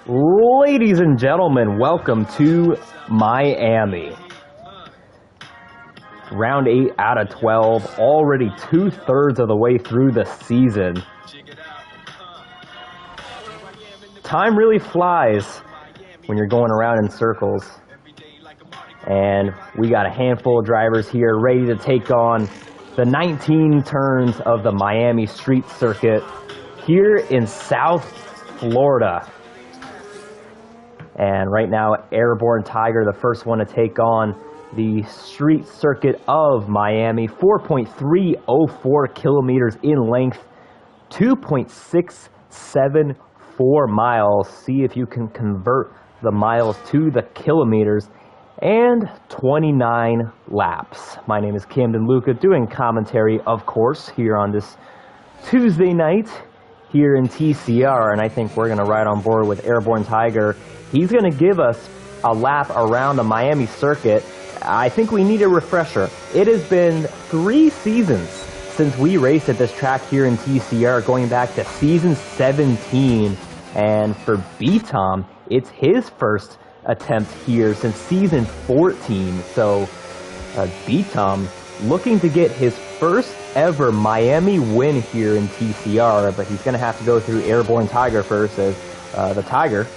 Ladies and gentlemen, welcome to Miami. Round 8 out of 12, already 2/3 of the way through the season. Time really flies when you're going around in circles. And we got a handful of drivers here ready to take on the 19 turns of the Miami Street Circuit here in South Florida. And right now, Airborne Tiger, the first one to take on the Street Circuit of Miami. 4.304 kilometers in length, 2.674 miles. See if you can convert the miles to the kilometers. And 29 laps. My name is Camden Luca, doing commentary, of course, here on this Tuesday night here in TCR. And I think we're going to ride on board with Airborne Tiger. He's going to give us a lap around the Miami circuit. I think we need a refresher. It has been 3 seasons since we raced at this track here in TCR, going back to season 17. And for B-Tom, it's his first attempt here since season 14. So B-Tom looking to get his first ever Miami win here in TCR, but he's going to have to go through Airborne Tiger first as the Tiger.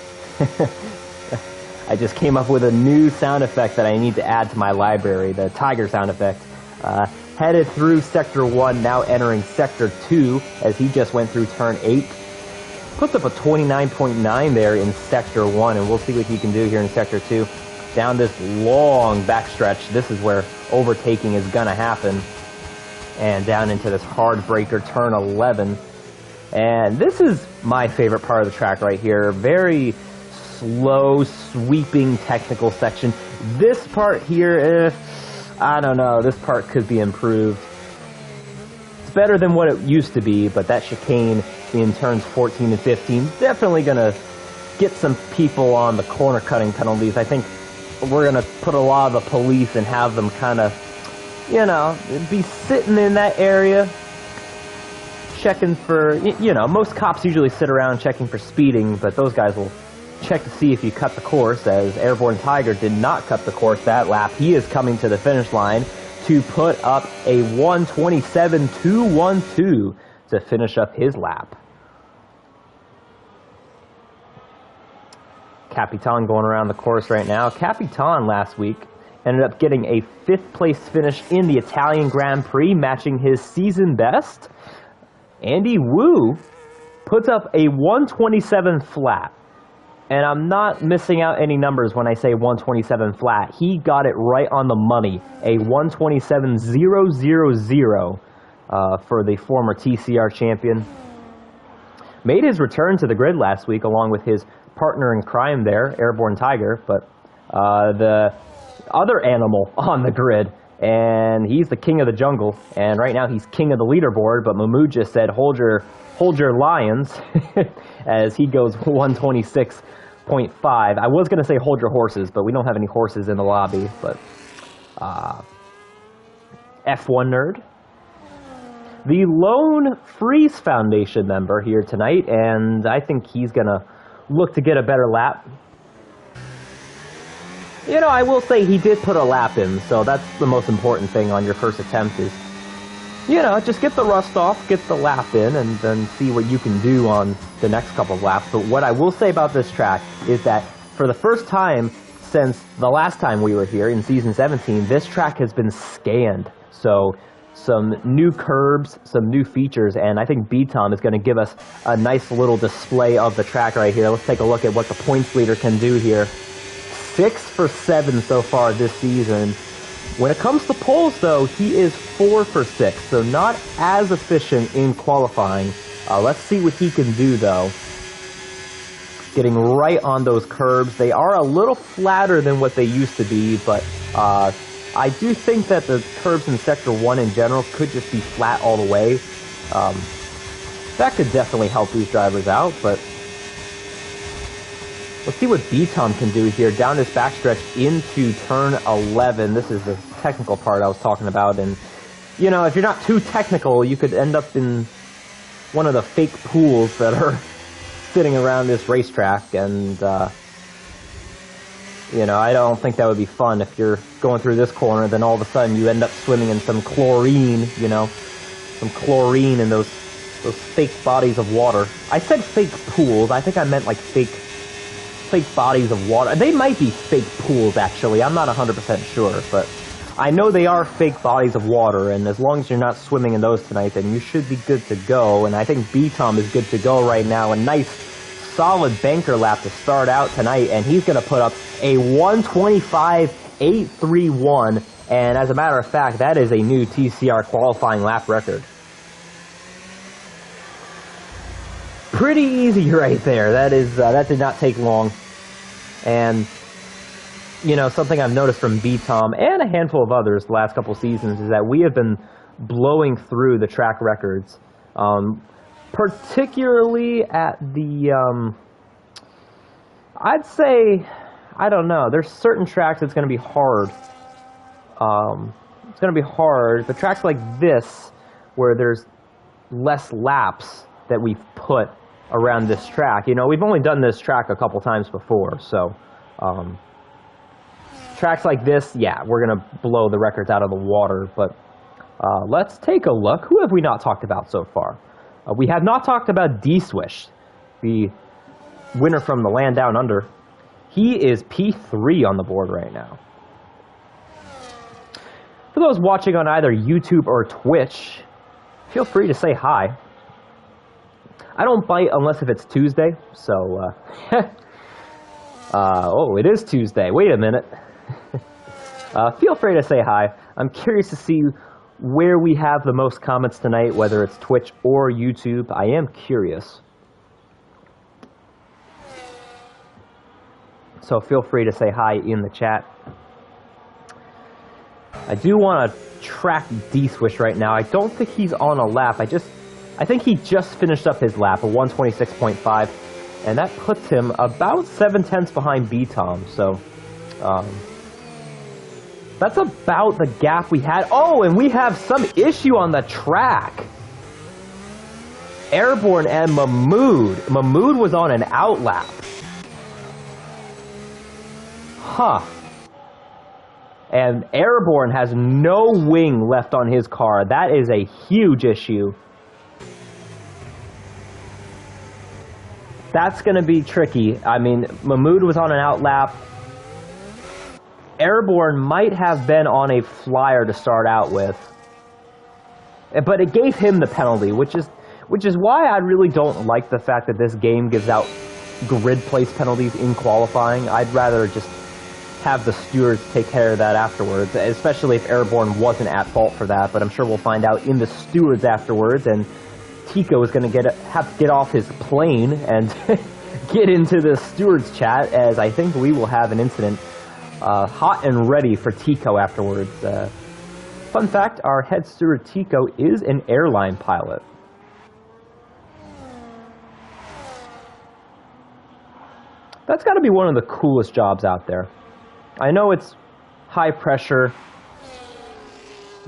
I just came up with a new sound effect that I need to add to my library, the Tiger sound effect. Headed through Sector 1, now entering Sector 2 as he just went through Turn 8. Puts up a 29.9 there in Sector 1, and we'll see what he can do here in Sector 2. Down this long backstretch, this is where overtaking is going to happen. And down into this hard breaker, Turn 11. And this is my favorite part of the track right here. Very slow, sweeping technical section. This part here, I don't know, this part could be improved. It's better than what it used to be, but that chicane in turns 14 and 15 definitely going to get some people on the corner cutting penalties. I think we're going to put a lot of the police and have them kind of, you know, be sitting in that area checking for, you know, most cops usually sit around checking for speeding, but those guys will check to see if you cut the course, as Airborne Tiger did not cut the course that lap. He is coming to the finish line to put up a 1:27.212 to finish up his lap. Capitan going around the course right now. Capitan last week ended up getting a 5th place finish in the Italian Grand Prix, matching his season best. Andy Wu puts up a 1:27 flat. And I'm not missing out any numbers when I say 1:27 flat. He got it right on the money. A 1:27.000 for the former TCR champion. Made his return to the grid last week along with his partner in crime there, Airborne Tiger. But the other animal on the grid, and he's the king of the jungle. And right now he's king of the leaderboard. But Mahmoud just said, hold your lions, as he goes 1:26.5. I was going to say hold your horses, but we don't have any horses in the lobby. But F1 nerd, the lone Freeze Foundation member here tonight, and I think he's going to look to get a better lap. You know, I will say he did put a lap in, so that's the most important thing on your first attempt is, you know, just get the rust off, get the lap in, and then see what you can do on the next couple of laps. But what I will say about this track is that for the first time since the last time we were here in Season 17, this track has been scanned. So some new curbs, some new features, and I think B-Tom is going to give us a nice little display of the track right here. Let's take a look at what the points leader can do here. 6 for 7 so far this season. When it comes to poles, though, he is 4 for 6, so not as efficient in qualifying. Let's see what he can do, though. Getting right on those curbs. They are a little flatter than what they used to be, but I do think that the curbs in Sector 1 in general could just be flat all the way. That could definitely help these drivers out, but let's see what B-Tom can do here down this backstretch into Turn 11. This is the technical part I was talking about, and you know, if you're not too technical, you could end up in one of the fake pools that are sitting around this racetrack, and you know, I don't think that would be fun if you're going through this corner, then all of a sudden you end up swimming in some chlorine, you know, some chlorine in those fake bodies of water. I said fake pools. I think I meant like fake bodies of water. They might be fake pools, actually. I'm not 100% sure, but I know they are fake bodies of water, and as long as you're not swimming in those tonight, then you should be good to go. And I think B-Tom is good to go right now. A nice, solid banker lap to start out tonight, and he's going to put up a 1:25.831, and as a matter of fact, that is a new TCR qualifying lap record. Pretty easy right there. That did not take long. And you know, something I've noticed from B-Tom and a handful of others the last couple seasons is that we have been blowing through the track records, particularly at the, I'd say, I don't know, there's certain tracks that's going to be hard. It's going to be hard, but tracks like this, where there's less laps that we've put around this track. You know, we've only done this track a couple times before, so tracks like this, yeah, we're going to blow the records out of the water. But let's take a look. Who have we not talked about so far? We have not talked about D-Swish, the winner from the Land Down Under. He is P3 on the board right now. For those watching on either YouTube or Twitch, feel free to say hi. I don't bite unless if it's Tuesday, so oh, it is Tuesday. Wait a minute. Feel free to say hi. I'm curious to see where we have the most comments tonight, whether it's Twitch or YouTube. I am curious. So feel free to say hi in the chat. I do want to track D-Swish right now. I don't think he's on a lap. I think he just finished up his lap, a 1:26.5, and that puts him about 7/10 behind B-Tom. So that's about the gap we had. Oh, and we have some issue on the track. Airborne and Mahmood. Mahmood was on an outlap. Huh. And Airborne has no wing left on his car. That is a huge issue. That's going to be tricky. I mean, Mahmood was on an outlap. Airborne might have been on a flyer to start out with. But it gave him the penalty, which is why I really don't like the fact that this game gives out grid place penalties in qualifying. I'd rather just have the stewards take care of that afterwards, especially if Airborne wasn't at fault for that. But I'm sure we'll find out in the stewards afterwards, and Tico is going to have to get off his plane and get into the stewards chat, as I think we will have an incident hot and ready for Tico afterwards. Fun fact, our head steward Tico is an airline pilot. That's got to be one of the coolest jobs out there. I know it's high pressure,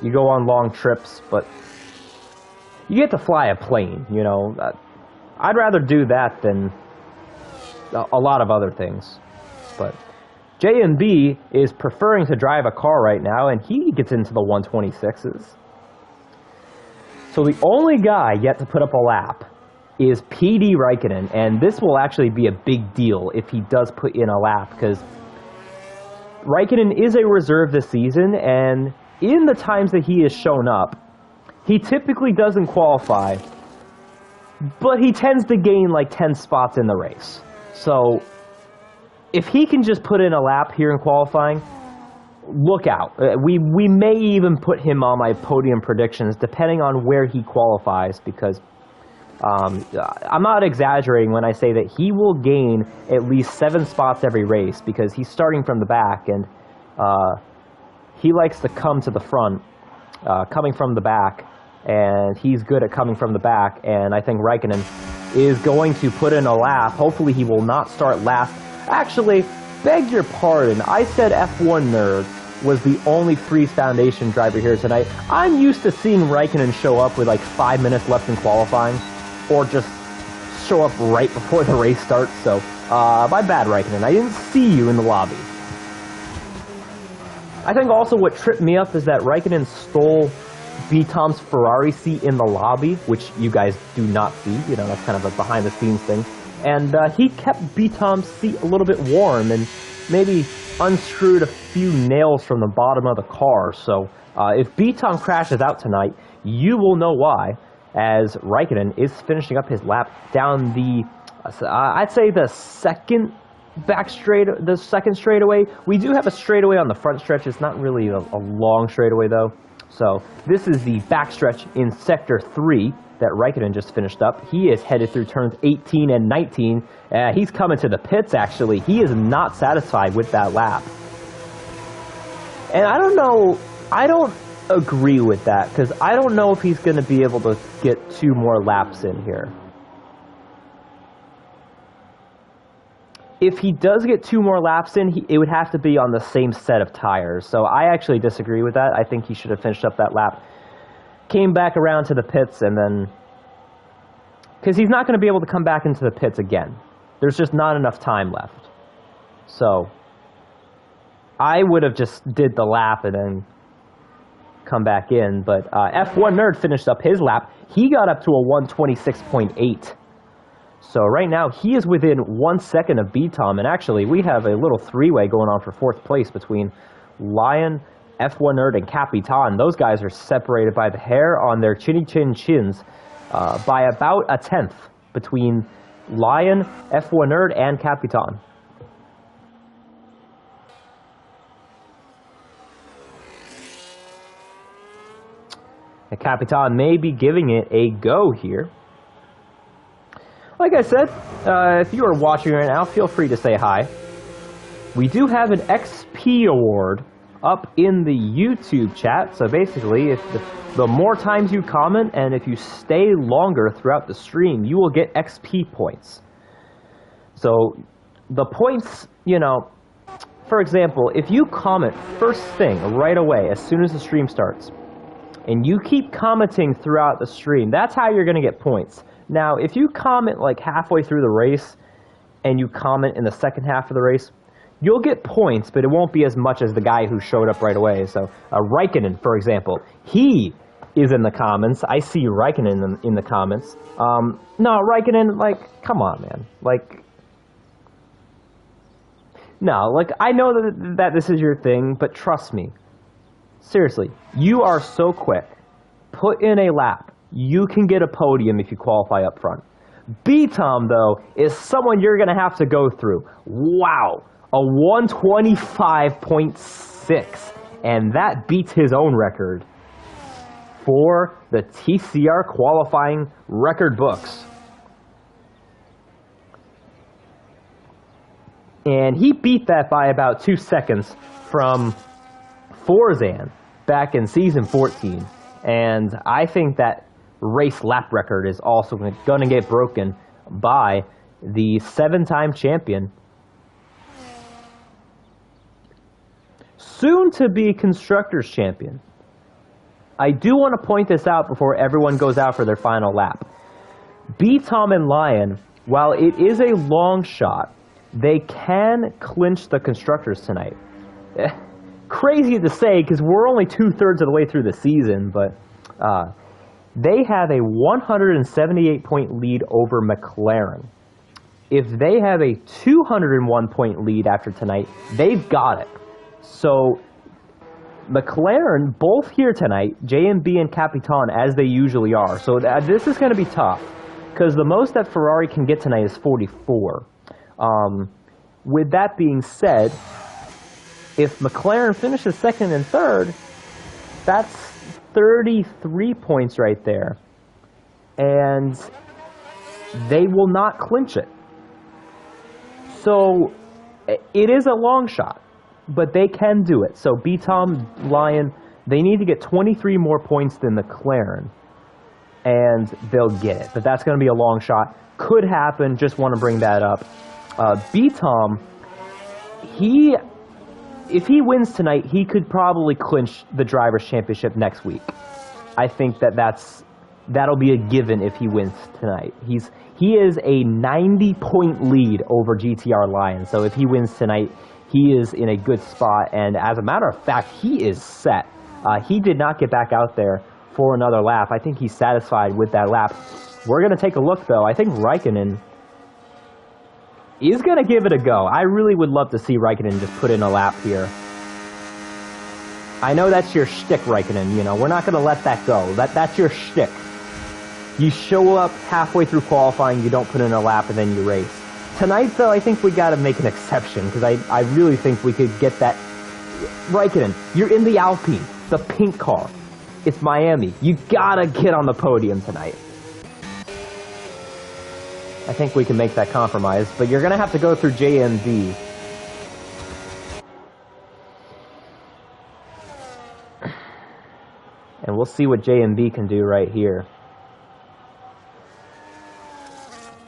you go on long trips, but you get to fly a plane, you know. I'd rather do that than a lot of other things. But J&B is preferring to drive a car right now, and he gets into the 126s. So the only guy yet to put up a lap is PD Raikkonen, and this will actually be a big deal if he does put in a lap, because Raikkonen is a reserve this season, and in the times that he has shown up, he typically doesn't qualify, but he tends to gain like 10 spots in the race. So if he can just put in a lap here in qualifying, look out. We may even put him on my podium predictions, depending on where he qualifies, because I'm not exaggerating when I say that he will gain at least 7 spots every race, because he's starting from the back, and he likes to come to the front, coming from the back, and he's good at coming from the back, and I think Raikkonen is going to put in a lap. Hopefully he will not start last. Actually, beg your pardon, I said F1 Nerd was the only Freeze Foundation driver here tonight. I'm used to seeing Raikkonen show up with like 5 minutes left in qualifying, or just show up right before the race starts, so my bad, Raikkonen. I didn't see you in the lobby. I think also what tripped me up is that Raikkonen stole B-Tom's Ferrari seat in the lobby, which you guys do not see. You know, that's kind of a behind-the-scenes thing. And he kept B-Tom's seat a little bit warm and maybe unscrewed a few nails from the bottom of the car. So if B-Tom crashes out tonight, you will know why, as Raikkonen is finishing up his lap down the, I'd say the second straightaway. We do have a straightaway on the front stretch. It's not really a long straightaway, though. So this is the backstretch in Sector 3 that Raikkonen just finished up. He is headed through turns 18 and 19. He's coming to the pits, actually. He is not satisfied with that lap. And I don't know, I don't agree with that, because I don't know if he's going to be able to get 2 more laps in here. If he does get 2 more laps in, it would have to be on the same set of tires. So I actually disagree with that. I think he should have finished up that lap. Came back around to the pits and then... Because he's not going to be able to come back into the pits again. There's just not enough time left. So I would have just did the lap and then come back in. But F1 Nerd finished up his lap. He got up to a 126.8. So right now, he is within 1 second of B-Tom, and actually, we have a little three-way going on for 4th place between Lion, F1 Nerd, and Capitan. Those guys are separated by the hair on their chinny-chin-chins by about a 1/10 between Lion, F1 Nerd, and Capitan. And Capitan may be giving it a go here. Like I said, if you are watching right now, feel free to say hi. We do have an XP award up in the YouTube chat. So basically, if the more times you comment and if you stay longer throughout the stream, you will get XP points. So the points, you know, for example, if you comment first thing right away as soon as the stream starts, and you keep commenting throughout the stream, that's how you're going to get points. Now, if you comment like halfway through the race and you comment in the second half of the race, you'll get points, but it won't be as much as the guy who showed up right away. So Raikkonen, for example, he is in the comments. I see Raikkonen in the comments. No, Raikkonen, like, come on, man. Like, no, like, I know that this is your thing, but trust me. Seriously, you are so quick. Put in a lap. You can get a podium if you qualify up front. B-Tom, though, is someone you're going to have to go through. Wow, a 125.6, and that beats his own record for the TCR qualifying record books. And he beat that by about 2 seconds from Forzan back in Season 14. And I think that race lap record is also going to get broken by the 7-time champion, soon to be Constructors champion. I do want to point this out before everyone goes out for their final lap. B-Tom and Lion, while it is a long shot, they can clinch the Constructors tonight. Crazy to say because we're only 2/3 of the way through the season, but they have a 178-point lead over McLaren. If they have a 201-point lead after tonight, they've got it. So McLaren, both here tonight, JMB and Capitan, as they usually are. So this is going to be tough because the most that Ferrari can get tonight is 44. With that being said, if McLaren finishes second and third, that's 33 points right there. And they will not clinch it. So it is a long shot, but they can do it. So B-Tom, Lion, they need to get 23 more points than McLaren, and they'll get it. But that's going to be a long shot. Could happen. Just want to bring that up. B-Tom, if he wins tonight, he could probably clinch the Drivers' Championship next week. I think that's that'll be a given if he wins tonight. He is a 90-point lead over GTR Lion, so if he wins tonight, he is in a good spot, and as a matter of fact, he is set. He did not get back out there for another lap. I think he's satisfied with that lap. We're going to take a look, though. I think Raikkonen is going to give it a go. I really would love to see Raikkonen just put in a lap here. I know that's your shtick, Raikkonen. You know, we're not going to let that go. That's your shtick. You show up halfway through qualifying, you don't put in a lap, and then you race. Tonight, though, I think we got to make an exception, because I really think we could get that. Raikkonen, you're in the Alpine, the pink car. It's Miami. You got to get on the podium tonight. I think we can make that compromise, but you're going to have to go through JMD. And we'll see what JMB can do right here.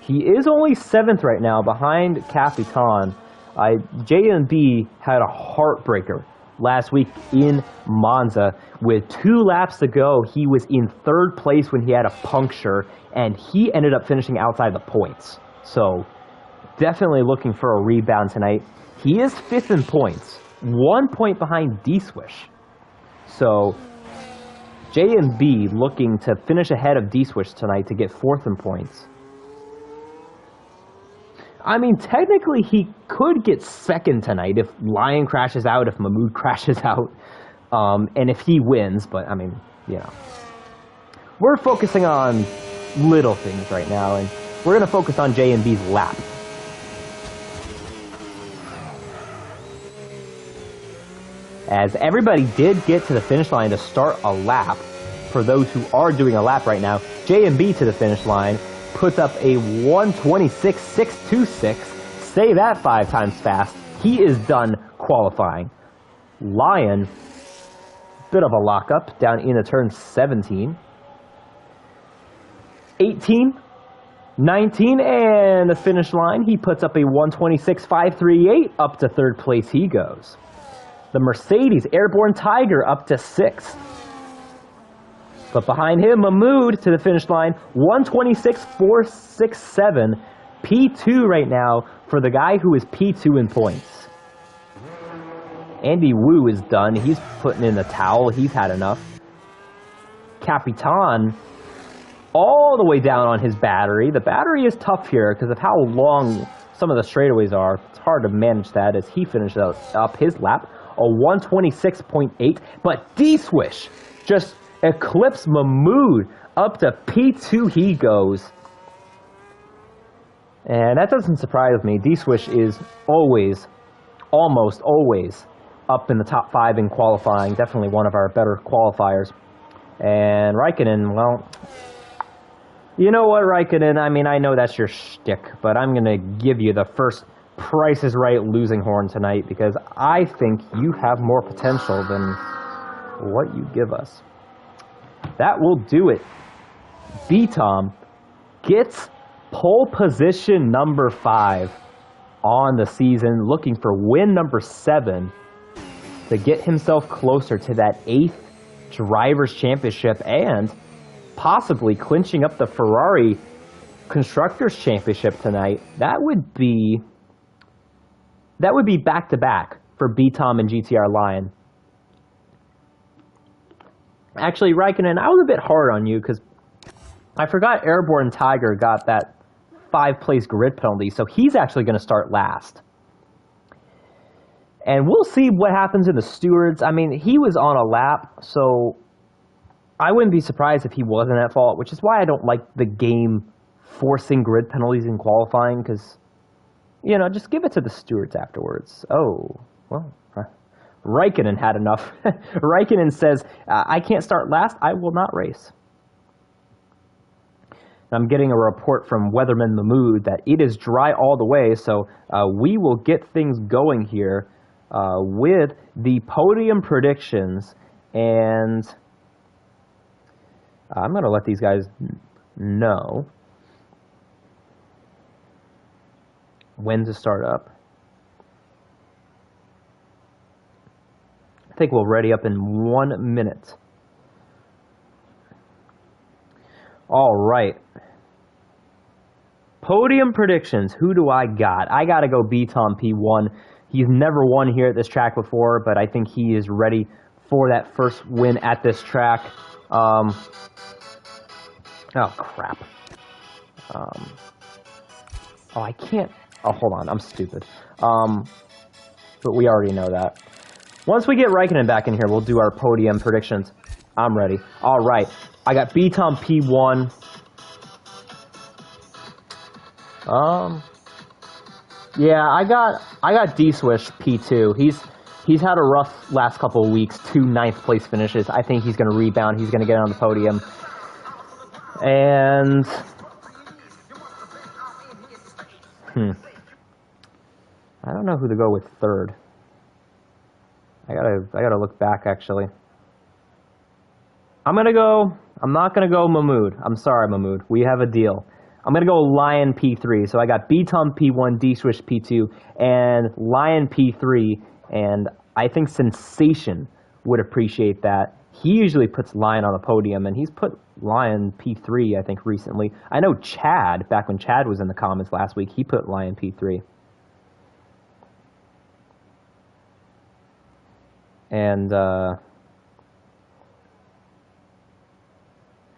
He is only 7th right now, behind Capitan. JMB had a heartbreaker last week in Monza. With 2 laps to go, he was in 3rd place when he had a puncture, and he ended up finishing outside the points. So, definitely looking for a rebound tonight. He is 5th in points, 1 point behind D-Swish. So, JMB looking to finish ahead of D-Swish tonight to get 4th in points. I mean, technically, he could get 2nd tonight if Lion crashes out, if Mahmoud crashes out, and if he wins. But, I mean, you know. We're focusing on little things right now, and we're going to focus on JMB's lap. As everybody did get to the finish line to start a lap, for those who are doing a lap right now, JMB to the finish line puts up a 1:26.626. Say that 5 times fast. He is done qualifying. Lion, bit of a lockup down into turn 17. 18, 19, and the finish line. He puts up a 1:26.538. Up to 3rd place he goes. The Mercedes Airborne Tiger up to 6th. But behind him, Mahmoud to the finish line, 1:26.467. P2 right now for the guy who is P2 in points. Andy Wu is done. He's putting in the towel. He's had enough. Capitan all the way down on his battery. The battery is tough here because of how long some of the straightaways are. It's hard to manage that as he finishes up his lap. A 1:26.8. But D-Swish just eclipsed Mahmoud. Up to P2 he goes. And that doesn't surprise me. D-Swish is always, almost always, up in the top 5 in qualifying. Definitely one of our better qualifiers. And Raikkonen, well, you know what, Raikkonen? I mean, I know that's your shtick, but I'm going to give you the first Price is Right losing horn tonight because I think you have more potential than what you give us. That will do it. B-Tom gets pole position number 5 on the season, looking for win number 7 to get himself closer to that 8th Drivers' Championship and possibly clinching up the Ferrari Constructors' Championship tonight. That would be back-to-back for B-Tom and GTR Lion. Actually, Raikkonen, I was a bit hard on you because I forgot Airborne Tiger got that 5-place grid penalty, so he's actually going to start last. And we'll see what happens in the stewards. I mean, he was on a lap, so I wouldn't be surprised if he wasn't at fault, which is why I don't like the game forcing grid penalties in qualifying, because, you know, just give it to the stewards afterwards. Oh, well, Raikkonen had enough. Raikkonen says, I can't start last, I will not race. I'm getting a report from Weatherman Mahmoud that it is dry all the way, so we will get things going here with the podium predictions, and I'm going to let these guys know when to start up. I think we'll ready up in 1 minute. All right. Podium predictions. Who do I got? I got to go B-Tom P1. He's never won here at this track before, but I think he is ready for that first win at this track. Oh, crap. Oh, I can't. Oh, hold on. I'm stupid. But we already know that. Once we get Raikkonen back in here, we'll do our podium predictions. I'm ready. All right. I got B-Tom P1. Yeah, I got D-Swish P2. He's had a rough last couple of weeks, 2 9th place finishes. I think he's going to rebound. He's going to get on the podium. And I don't know who to go with third. I gotta look back actually. I'm not gonna go Mahmoud. I'm sorry, Mahmoud. We have a deal. I'm gonna go Lion P3. So I got B-Tom P1, D-Swish P2, and Lion P3. And I think Sensation would appreciate that. He usually puts Lion on the podium, and he's put Lion P3, I think, recently. I know Chad, back when Chad was in the comments last week, he put Lion P3. And,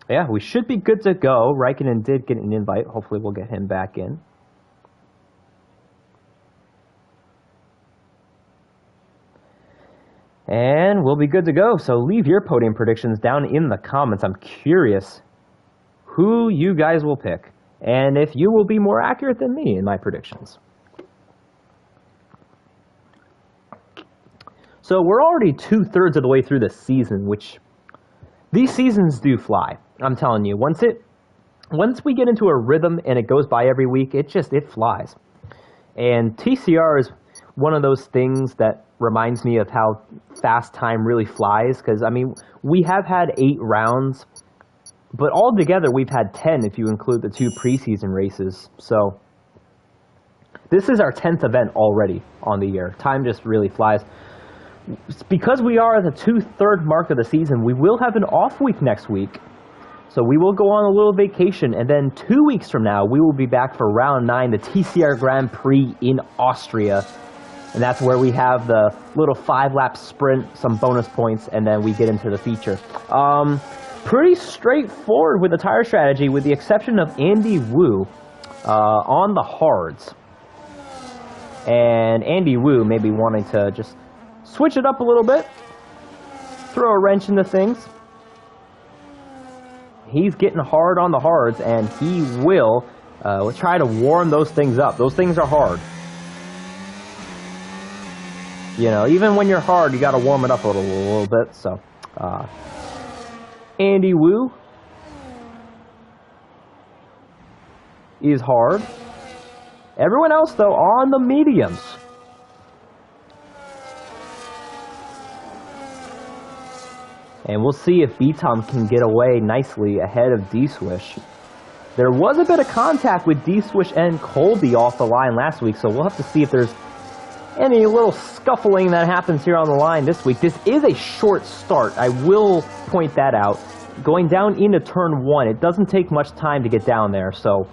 yeah, we should be good to go. Raikkonen did get an invite. Hopefully we'll get him back in. And we'll be good to go. So leave your podium predictions down in the comments. I'm curious who you guys will pick, and if you will be more accurate than me in my predictions. So we're already 2/3 of the way through the season, which these seasons do fly. I'm telling you, once we get into a rhythm and it goes by every week, it flies. And TCR is one of those things that reminds me of how fast time really flies, because I mean, we have had 8 rounds, but altogether we've had 10 if you include the 2 preseason races. So this is our 10th event already on the year. Time just really flies. Because we are at the 2/3 mark of the season, we will have an off week next week. So we will go on a little vacation, and then 2 weeks from now, we will be back for round 9, the TCR Grand Prix in Austria. And that's where we have the little 5-lap sprint, some bonus points, and then we get into the feature. Pretty straightforward with the tire strategy, with the exception of Andy Wu on the hards. And Andy Wu may be wanting to just switch it up a little bit, throw a wrench into things. He's getting hard on the hards, and he will try to warm those things up. Those things are hard. You know, even when you're hard, you got to warm it up a little bit. So, Andy Wu is hard. Everyone else, though, on the mediums. And we'll see if B-Tom can get away nicely ahead of D-Swish. There was a bit of contact with D-Swish and Colby off the line last week, so we'll have to see if there's any little scuffling that happens here on the line this week. This is a short start. I will point that out. Going down into turn 1, it doesn't take much time to get down there. So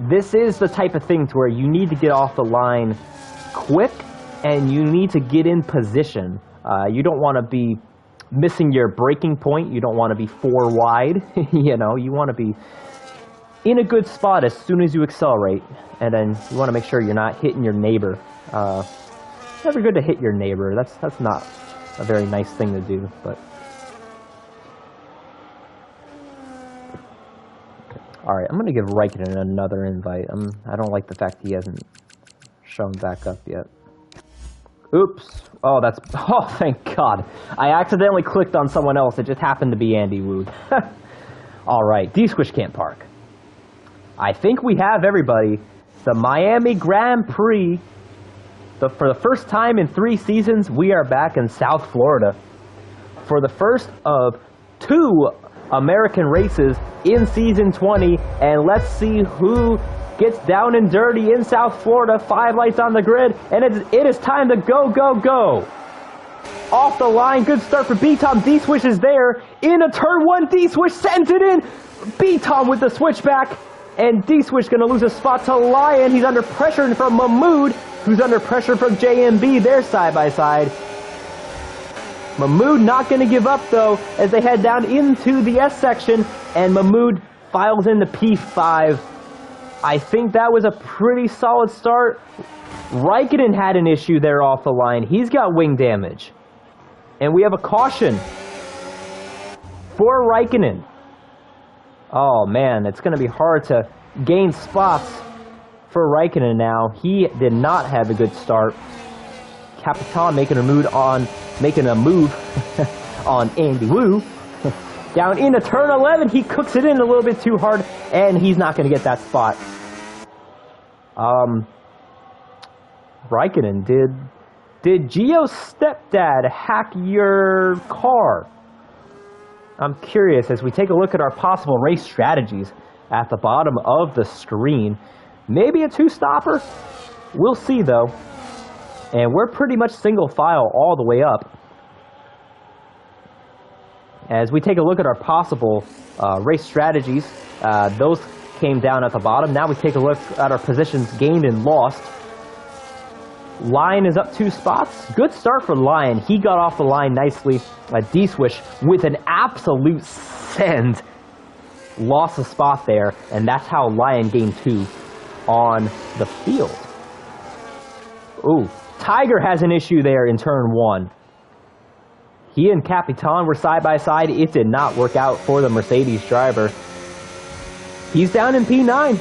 this is the type of thing to where you need to get off the line quick, and you need to get in position. You don't want to be missing your braking point. You don't want to be 4 wide. You know, you want to be in a good spot as soon as you accelerate, and then you want to make sure you're not hitting your neighbor. It's never good to hit your neighbor. That's not a very nice thing to do. But all right, I'm gonna give Raikkonen another invite. I don't like the fact he hasn't shown back up yet. Oops. Oh, thank God. I accidentally clicked on someone else. It just happened to be Andy Wood. All right, D-Swish can't park. I think we have everybody. The Miami Grand Prix. For the first time in 3 seasons, we are back in South Florida. For the first of 2 American races in Season 20. And let's see who gets down and dirty in South Florida. 5 lights on the grid. And it is time to go, go, go. off the line. Good start for B-Tom. D-Swish is there. In a turn one, D-Swish sends it in. B-Tom with the switchback. And D-Swish going to lose a spot to Lion. He's under pressure from Mahmood, who's under pressure from JMB. They're side by side. Mahmood not going to give up, though, as they head down into the S section. And Mahmood files in the P5. I think that was a pretty solid start. Raikkonen had an issue there off the line. He's got wing damage. And we have a caution for Raikkonen. Oh man, it's going to be hard to gain spots for Raikkonen now. He did not have a good start. Capitan making a move on on Andy Wu. Down into turn 11, he cooks it in a little bit too hard, and he's not going to get that spot. Raikkonen, did Gio's stepdad hack your car? I'm curious as we take a look at our possible race strategies at the bottom of the screen. Maybe a two-stopper? We'll see, though. And we're pretty much single file all the way up. As we take a look at our possible race strategies, those came down at the bottom. Now we take a look at our positions gained and lost. Lion is up 2 spots. Good start for Lion. He got off the line nicely. D-Swish with an absolute send. Lost a spot there, and that's how Lion gained 2 on the field. Ooh, Tiger has an issue there in turn 1. He and Capitan were side by side. It did not work out for the Mercedes driver. He's down in P9.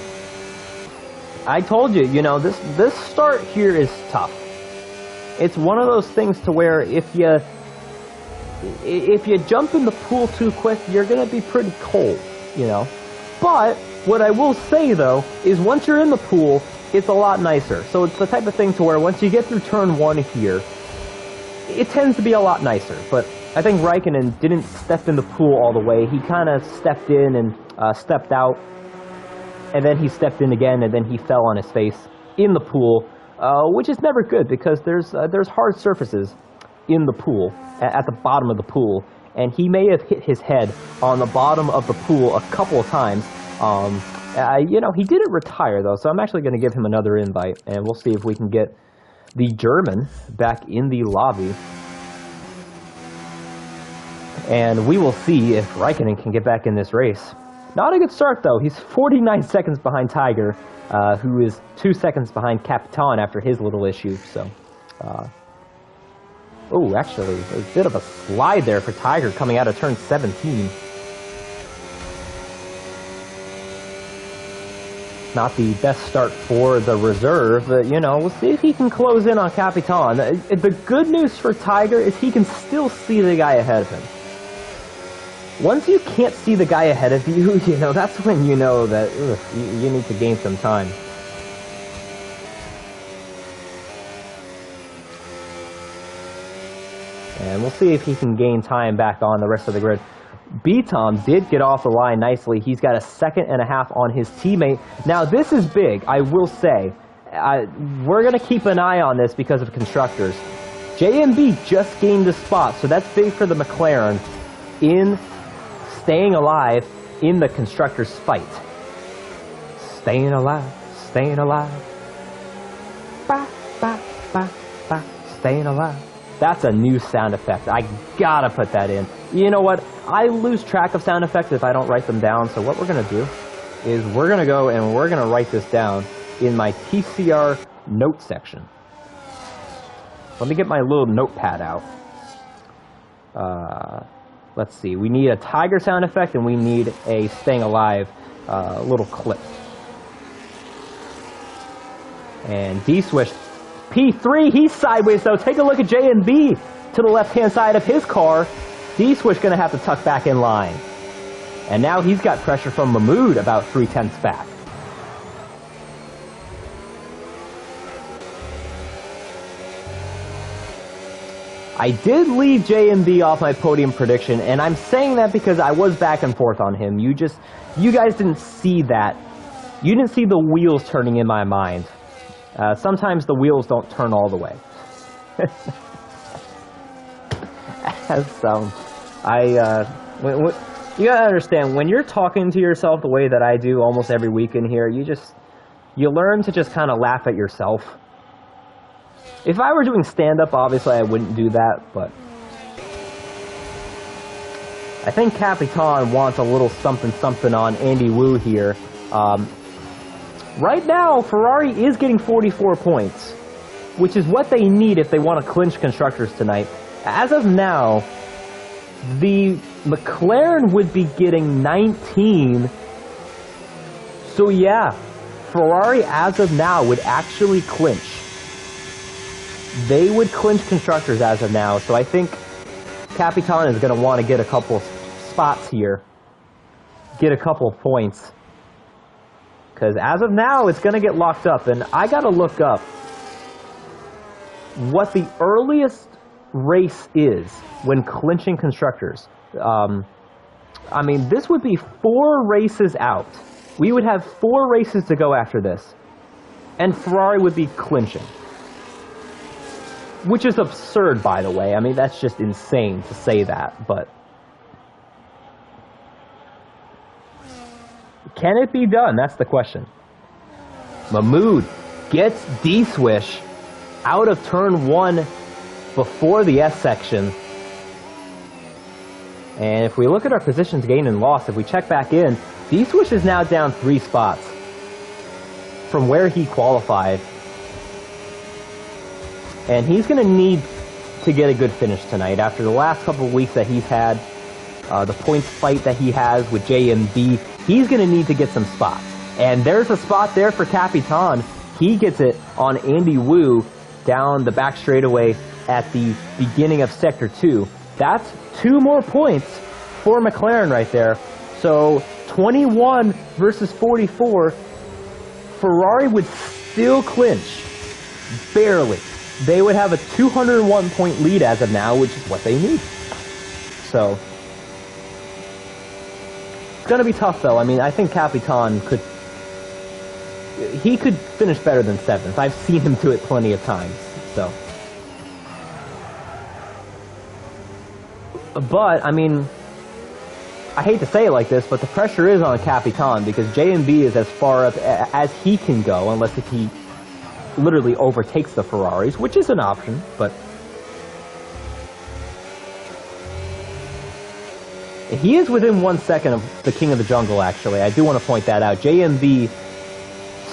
I told you, you know, this start here is tough. It's one of those things to where if you jump in the pool too quick, you're going to be pretty cold, you know. But what I will say, though, is once you're in the pool, it's a lot nicer. So it's the type of thing to where once you get through turn 1 here, it tends to be a lot nicer. But I think Raikkonen didn't step in the pool all the way. He kind of stepped in and stepped out. And then he stepped in again, and then he fell on his face in the pool, which is never good because there's hard surfaces in the pool, at the bottom of the pool. And he may have hit his head on the bottom of the pool a couple of times. You know, he didn't retire, though, so I'm actually going to give him another invite, and we'll see if we can get the German back in the lobby. And we will see if Raikkonen can get back in this race. Not a good start, though. He's 49 seconds behind Tiger, who is 2 seconds behind Capitan after his little issue. So, oh, actually, a bit of a slide there for Tiger coming out of turn 17. Not the best start for the reserve, but, you know, we'll see if he can close in on Capitan. The good news for Tiger is he can still see the guy ahead of him. Once you can't see the guy ahead of you, you know, that's when you know that you need to gain some time. And we'll see if he can gain time back on the rest of the grid. B-Tom did get off the line nicely. He's got a 1.5 seconds on his teammate. Now, this is big, I will say. We're going to keep an eye on this because of constructors. JMB just gained a spot, so that's big for the McLaren in staying alive in the constructors' fight. Staying alive, staying alive. Ba, ba, ba, ba, staying alive. That's a new sound effect. I gotta put that in. You know what? I lose track of sound effects if I don't write them down. So what we're gonna do is we're gonna go and we're gonna write this down in my TCR note section. Let me get my little notepad out. Let's see. We need a Tiger sound effect and we need a staying alive little clip. And D-Swish. P3, he's sideways though. Take a look at J&B to the left-hand side of his car. D-Swish going to have to tuck back in line. And now he's got pressure from Mahmood about 3/10 back. I did leave J&B off my podium prediction, and I'm saying that because I was back and forth on him. You guys didn't see that. You didn't see the wheels turning in my mind. Sometimes the wheels don't turn all the way. So, you gotta understand, when you're talking to yourself the way that I do almost every week in here, you learn to just kind of laugh at yourself. If I were doing stand-up, obviously I wouldn't do that, but I think Capitan wants a little something on Andy Wu here. Right now, Ferrari is getting 44 points, which is what they need if they want to clinch Constructors tonight. As of now, the McLaren would be getting 19. So yeah, Ferrari as of now would actually clinch. They would clinch Constructors as of now, so I think Capitan is going to want to get a couple spots here. Get a couple points. Because as of now, it's going to get locked up. And I got to look up what the earliest race is when clinching Constructors. I mean, this would be 4 races out. We would have 4 races to go after this. And Ferrari would be clinching. Which is absurd, by the way. I mean, that's just insane to say that, but can it be done? That's the question. Mahmoud gets D-Swish out of turn 1 before the S section. And if we look at our positions gained and lost, if we check back in, D-Swish is now down 3 spots from where he qualified. And he's going to need to get a good finish tonight. After the last couple of weeks that he's had, the points fight that he has with JMB, he's going to need to get some spots. And there's a spot there for Capitan. He gets it on Andy Wu down the back straightaway at the beginning of Sector 2. That's 2 more points for McLaren right there. So 21 versus 44. Ferrari would still clinch. Barely. They would have a 201-point lead as of now, which is what they need. So, it's going to be tough, though. I mean, I think Capitan could finish better than 7th. I've seen him do it plenty of times. So, but, I mean, I hate to say it like this, but the pressure is on Capitan because JMB is as far up as he can go, unless if he literally overtakes the Ferraris, which is an option, but he is within 1 second of the King of the Jungle, actually. I do want to point that out. JMB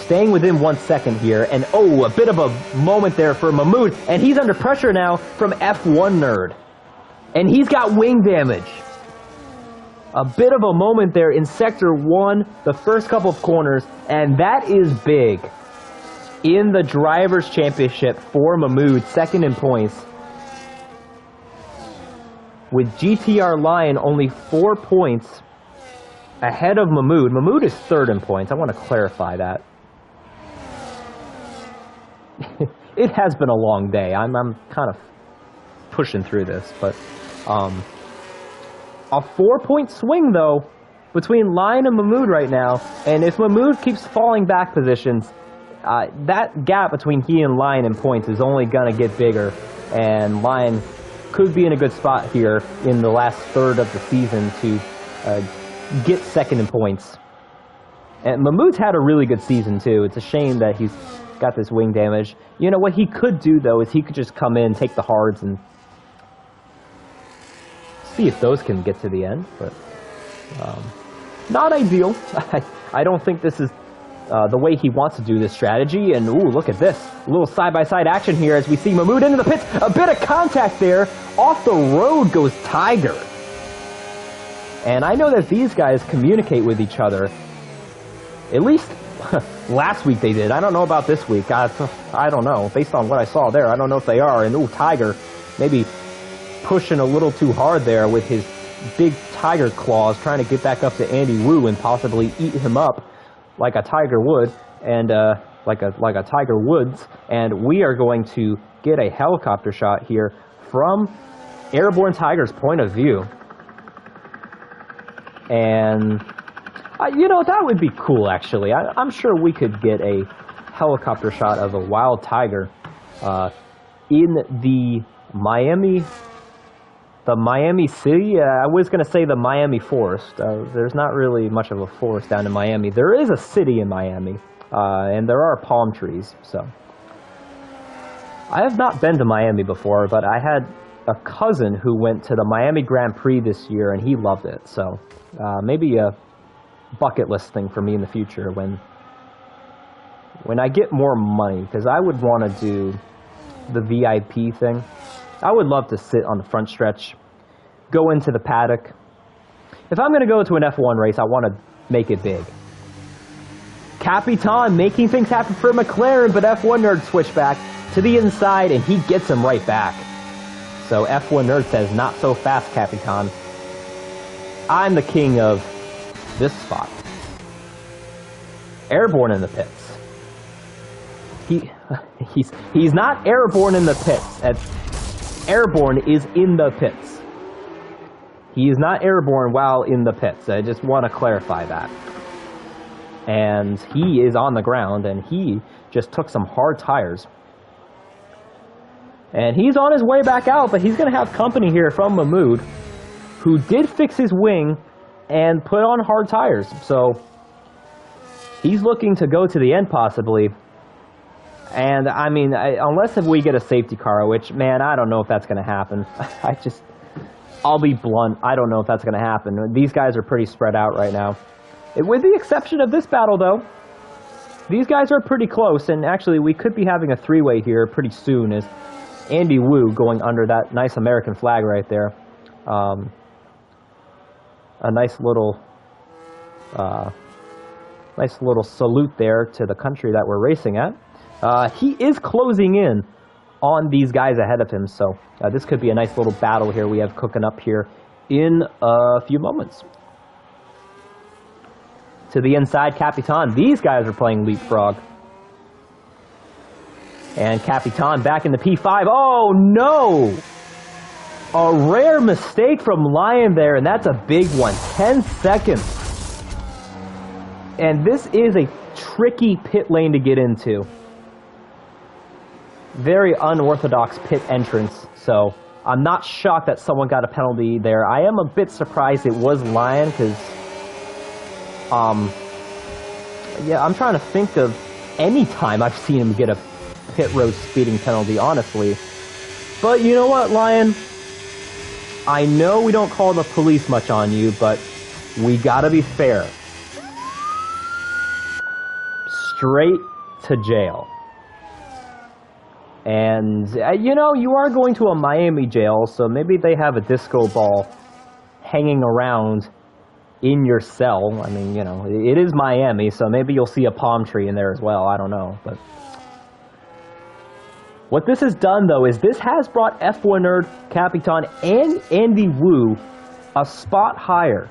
staying within 1 second here, and oh, a bit of a moment there for Mahmoud, and he's under pressure now from F1 Nerd. And he's got wing damage. A bit of a moment there in Sector 1, the first couple of corners, and that is big. In the Drivers' Championship for Mahmoud, 2nd in points. With GTR Lion only 4 points ahead of Mahmoud. Mahmoud is 3rd in points. I want to clarify that. It has been a long day. I'm kind of pushing through this, but a 4-point swing though between Lion and Mahmoud right now. And if Mahmoud keeps falling back positions, that gap between he and Lion in points is only going to get bigger, and Lion could be in a good spot here in the last third of the season to get 2nd in points. And Mahmoud's had a really good season too. It's a shame that he's got this wing damage. You know, what he could do though is he could just come in, take the hards, and see if those can get to the end, but not ideal. I don't think this is the way he wants to do this strategy. And ooh, look at this. A little side-by-side action here as we see Mahmoud into the pits. A bit of contact there. Off the road goes Tiger. And I know that these guys communicate with each other. At least last week they did. I don't know about this week. I don't know. Based on what I saw there, I don't know if they are. And ooh, Tiger maybe pushing a little too hard there with his big tiger claws, trying to get back up to Andy Wu and possibly eat him up like a tiger would, and like a tiger woods. And we are going to get a helicopter shot here from Airborne Tiger's point of view. And you know, that would be cool, actually. I'm sure we could get a helicopter shot of a wild tiger in the Miami The Miami City, I was going to say the Miami Forest. There's not really much of a forest down in Miami. There is a city in Miami, and there are palm trees, so. I have not been to Miami before, but I had a cousin who went to the Miami Grand Prix this year, and he loved it, so maybe a bucket list thing for me in the future when I get more money, because I would want to do the VIP thing. I would love to sit on the front stretch, go into the paddock. If I'm going to go to an F1 race, I want to make it big. Capitan making things happen for McLaren, but F1 Nerd switch back to the inside, and he gets him right back. So F1 Nerd says, not so fast, Capitan. I'm the king of this spot. Airborne in the pits. He's not airborne in the pits. Airborne is in the pits. He is not airborne while in the pits. I just want to clarify that. And he is on the ground, and he just took some hard tires. And he's on his way back out, but he's going to have company here from Mahmoud, who did fix his wing and put on hard tires. So he's looking to go to the end possibly. And, I mean, unless if we get a safety car, which, man, I don't know if that's going to happen. I'll be blunt. I don't know if that's going to happen. These guys are pretty spread out right now. With the exception of this battle, though, these guys are pretty close. And, actually, we could be having a three-way here pretty soon as Andy Wu going under that nice American flag right there. A nice little salute there to the country that we're racing at. He is closing in on these guys ahead of him, so this could be a nice little battle here we have cooking up here in a few moments. To the inside, Capitan. These guys are playing leapfrog. And Capitan back in the P5. Oh, no! A rare mistake from Lion there, and that's a big one. 10 seconds. And this is a tricky pit lane to get into. Very unorthodox pit entrance, so I'm not shocked that someone got a penalty there. I am a bit surprised it was Lion, because, yeah, I'm trying to think of any time I've seen him get a pit road speeding penalty, honestly. But you know what, Lion? I know we don't call the police much on you, but we gotta be fair. Straight to jail. And, you know, you are going to a Miami jail, so maybe they have a disco ball hanging around in your cell. I mean, you know, it is Miami, so maybe you'll see a palm tree in there as well. I don't know. But what this has done, though, is this has brought F1 Nerd, Capitan, and Andy Wu a spot higher.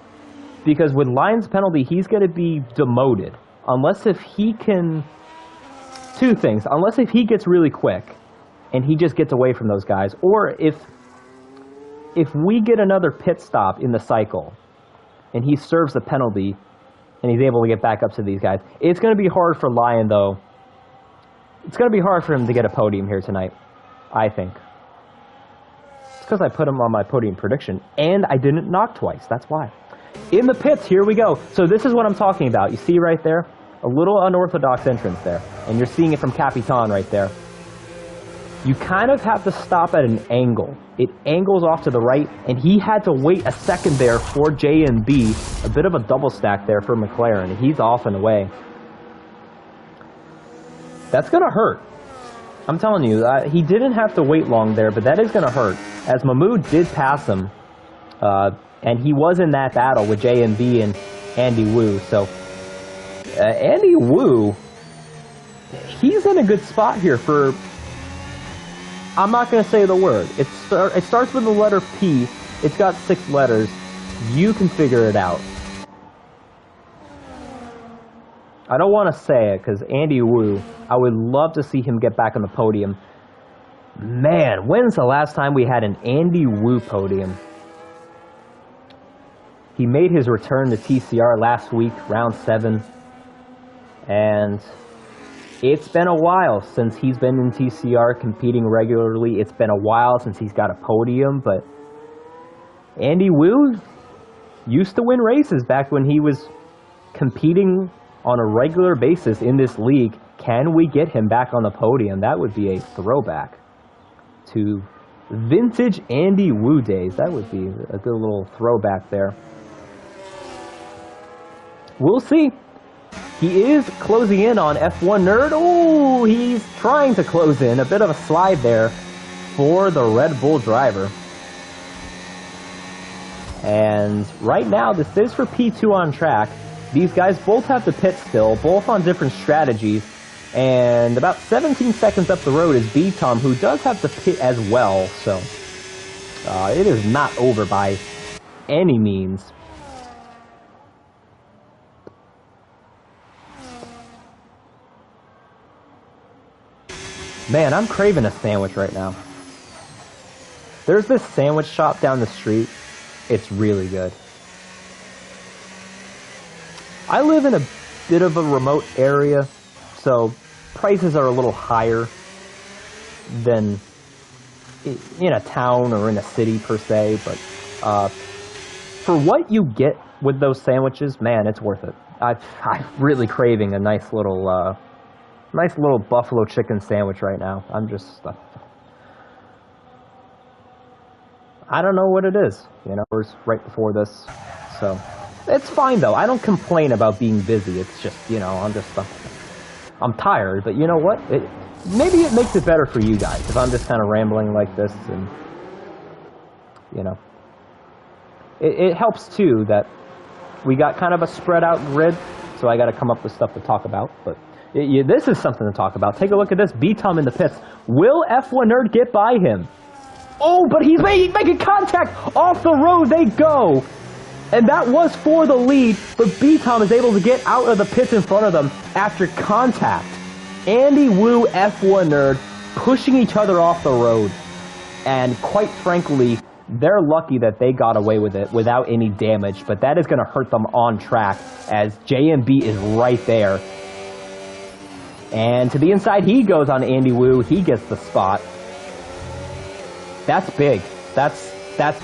Because with Lion's penalty, he's going to be demoted. Unless if he can... Two things. Unless if he gets really quick and he just gets away from those guys, or if we get another pit stop in the cycle and he serves the penalty and he's able to get back up to these guys, it's going to be hard for Lion, though. It's going to be hard for him to get a podium here tonight, I think. It's because I put him on my podium prediction and I didn't knock twice. That's why. In the pits, here we go. So this is what I'm talking about. You see right there? A little unorthodox entrance there. And you're seeing it from Capitan right there. You kind of have to stop at an angle. It angles off to the right, and he had to wait a second there for J and B. A bit of a double stack there for McLaren. He's off and away. That's going to hurt. I'm telling you, he didn't have to wait long there, but that is going to hurt. As Mahmoud did pass him, and he was in that battle with J and B and Andy Wu, so... Andy Wu, he's in a good spot here for, I'm not going to say the word. It starts with the letter P. It's got 6 letters. You can figure it out. I don't want to say it because Andy Wu, I would love to see him get back on the podium. Man, when's the last time we had an Andy Wu podium? He made his return to TCR last week, round 7. And it's been a while since he's been in TCR competing regularly. It's been a while since he's got a podium, but Andy Wu used to win races back when he was competing on a regular basis in this league. Can we get him back on the podium? That would be a throwback to vintage Andy Wu days. That would be a good little throwback there. We'll see. He is closing in on F1 Nerd. Oh, he's trying to close in. A bit of a slide there for the Red Bull driver. And right now, this is for P2 on track. These guys both have the pit still, both on different strategies. And about 17 seconds up the road is B-Tom, who does have the pit as well. So it is not over by any means. Man, I'm craving a sandwich right now. There's this sandwich shop down the street. It's really good. I live in a bit of a remote area, so prices are a little higher than in a town or in a city per se, but for what you get with those sandwiches, man, it's worth it. I'm really craving a nice little buffalo chicken sandwich right now. I'm just I don't know what it is, you know. It was right before this, so it's fine though. I don't complain about being busy. It's just, you know, I'm tired, but you know what? Maybe it makes it better for you guys if I'm just kind of rambling like this, and you know, it helps too that we got kind of a spread out grid, so I got to come up with stuff to talk about. But this is something to talk about. Take a look at this. B-Tom in the pits. Will F1 Nerd get by him? Oh, but he's making contact. Off the road they go. And that was for the lead, but B-Tom is able to get out of the pits in front of them after contact. Andy Wu, F1 Nerd, pushing each other off the road. And quite frankly, they're lucky that they got away with it without any damage, but that is going to hurt them on track as JMB is right there. And to the inside he goes on Andy Wu. He gets the spot. That's big. That's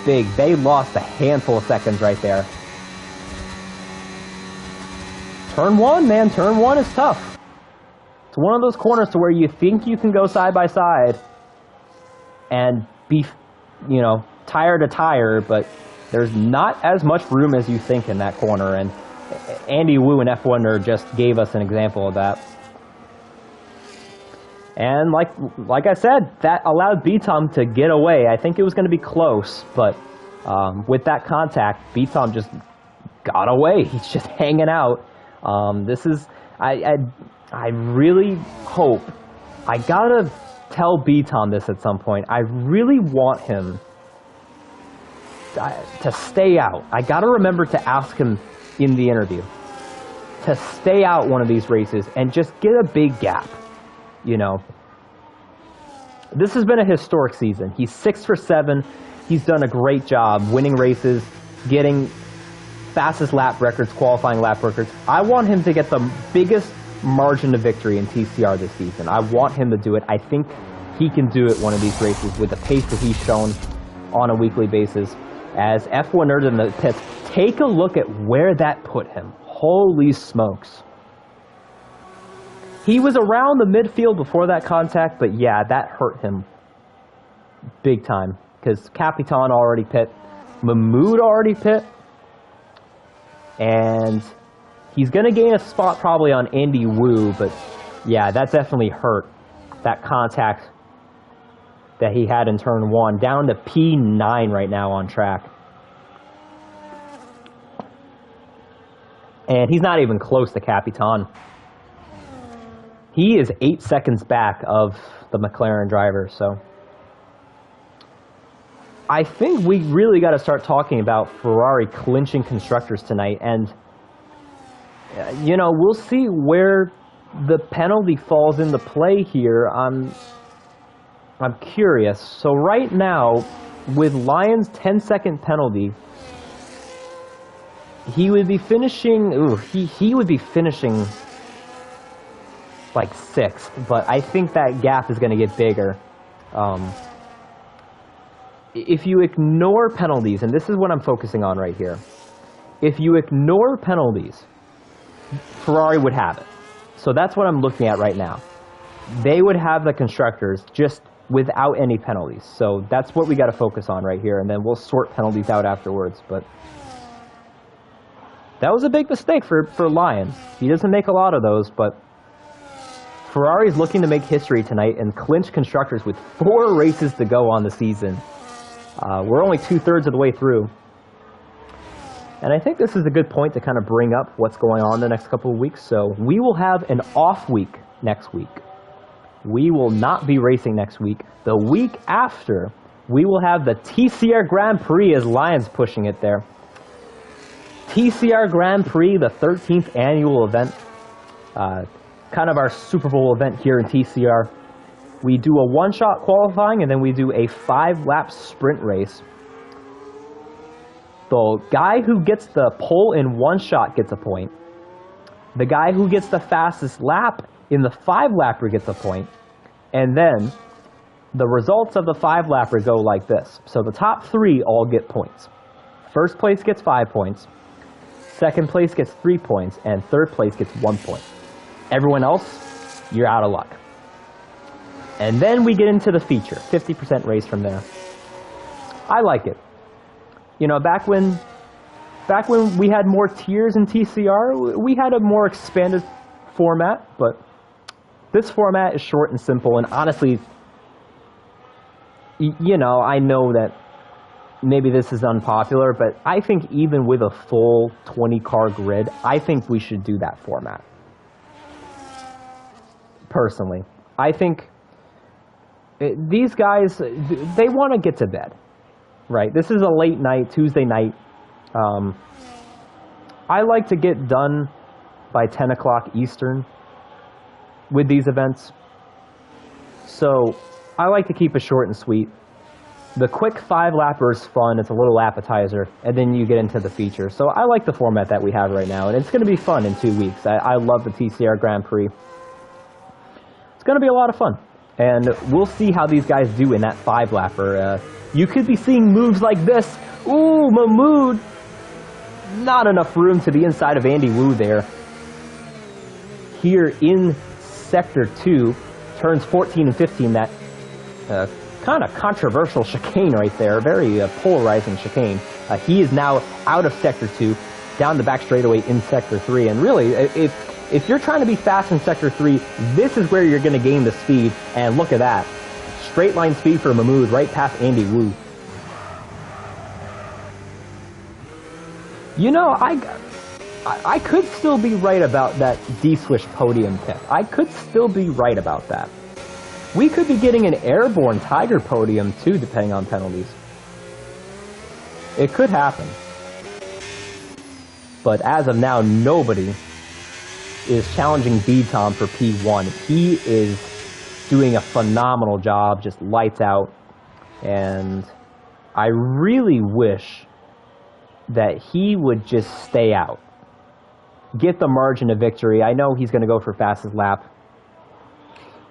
big. They lost a handful of seconds right there. Turn one, man. Turn one is tough. It's one of those corners to where you think you can go side by side and be, you know, tire to tire, but there's not as much room as you think in that corner. And Andy Wu and F1 Nerd just gave us an example of that. And like I said, that allowed B-Tom to get away. I think it was going to be close, but with that contact, B-Tom just got away. He's just hanging out. This is, I really hope, I gotta tell B-Tom this at some point. I really want him to stay out. I gotta remember to ask him in the interview to stay out one of these races and just get a big gap. You know, this has been a historic season. He's 6 for 7. He's done a great job winning races, getting fastest lap records, qualifying lap records. I want him to get the biggest margin of victory in TCR this season. I want him to do it. I think he can do it one of these races with the pace that he's shown on a weekly basis. As F1 Nerd in the pits, take a look at where that put him. Holy smokes. He was around the midfield before that contact, but yeah, that hurt him big time. Because Capitan already pit, Mahmoud already pit, and he's going to gain a spot probably on Andy Wu, but yeah, that definitely hurt. That contact that he had in turn 1, down to P9 right now on track. And he's not even close to Capitan. He is 8 seconds back of the McLaren driver, so I think we really got to start talking about Ferrari clinching constructors tonight, and you know, we'll see where the penalty falls into play here. I'm curious. So right now, with Lyon's 10-second penalty, he would be finishing. He would be finishing like 6th, but I think that gap is going to get bigger. if you ignore penalties, and this is what I'm focusing on right here, if you ignore penalties, Ferrari would have it. So that's what I'm looking at right now. They would have the constructors just without any penalties. So that's what we got to focus on right here, and then we'll sort penalties out afterwards. But that was a big mistake for Lyon. He doesn't make a lot of those, but Ferrari's looking to make history tonight and clinch constructors with 4 races to go on the season. We're only 2/3 of the way through. And I think this is a good point to kind of bring up what's going on the next couple of weeks. So we will have an off week next week. We will not be racing next week. The week after, we will have the TCR Grand Prix, as Lyon's pushing it there. TCR Grand Prix, the 13th annual event. Kind of our Super Bowl event here in TCR. We do a one-shot qualifying, and then we do a 5-lap sprint race. The guy who gets the pole in one shot gets a point. The guy who gets the fastest lap in the 5-lapper gets a point. And then the results of the 5-lapper go like this. So the top 3 all get points. First place gets 5 points. Second place gets 3 points. And third place gets 1 point. Everyone else, you're out of luck. And then we get into the feature. 50% race from there. I like it. You know, back when we had more tiers in TCR, we had a more expanded format, but this format is short and simple, and honestly, you know, I know that maybe this is unpopular, but I think even with a full 20-car grid, I think we should do that format. Personally. I think these guys, they want to get to bed. Right, this is a late night, Tuesday night. I like to get done by 10 o'clock Eastern with these events. So I like to keep it short and sweet. The quick 5-lapper is fun. It's a little appetizer, and then you get into the feature. So I like the format that we have right now, and it's going to be fun in 2 weeks. I love the TCR Grand Prix. It's going to be a lot of fun, and we'll see how these guys do in that 5-lapper. You could be seeing moves like this. Ooh, Mahmoud. Not enough room to the inside of Andy Wu there. Here in Sector 2, turns 14 and 15, that kind of controversial chicane right there. Very polarizing chicane. He is now out of Sector 2, down the back straightaway in Sector 3. And really, if you're trying to be fast in Sector 3, this is where you're going to gain the speed. And look at that. Straight line speed for Mahmoud right past Andy Wu. You know, I could still be right about that D-Swish podium pick. I could still be right about that. We could be getting an airborne Tiger podium too, depending on penalties. It could happen. But as of now, nobody is challenging B-Tom for P1. He is doing a phenomenal job, just lights out, and I really wish that he would just stay out, get the margin of victory. I know he's going to go for fastest lap.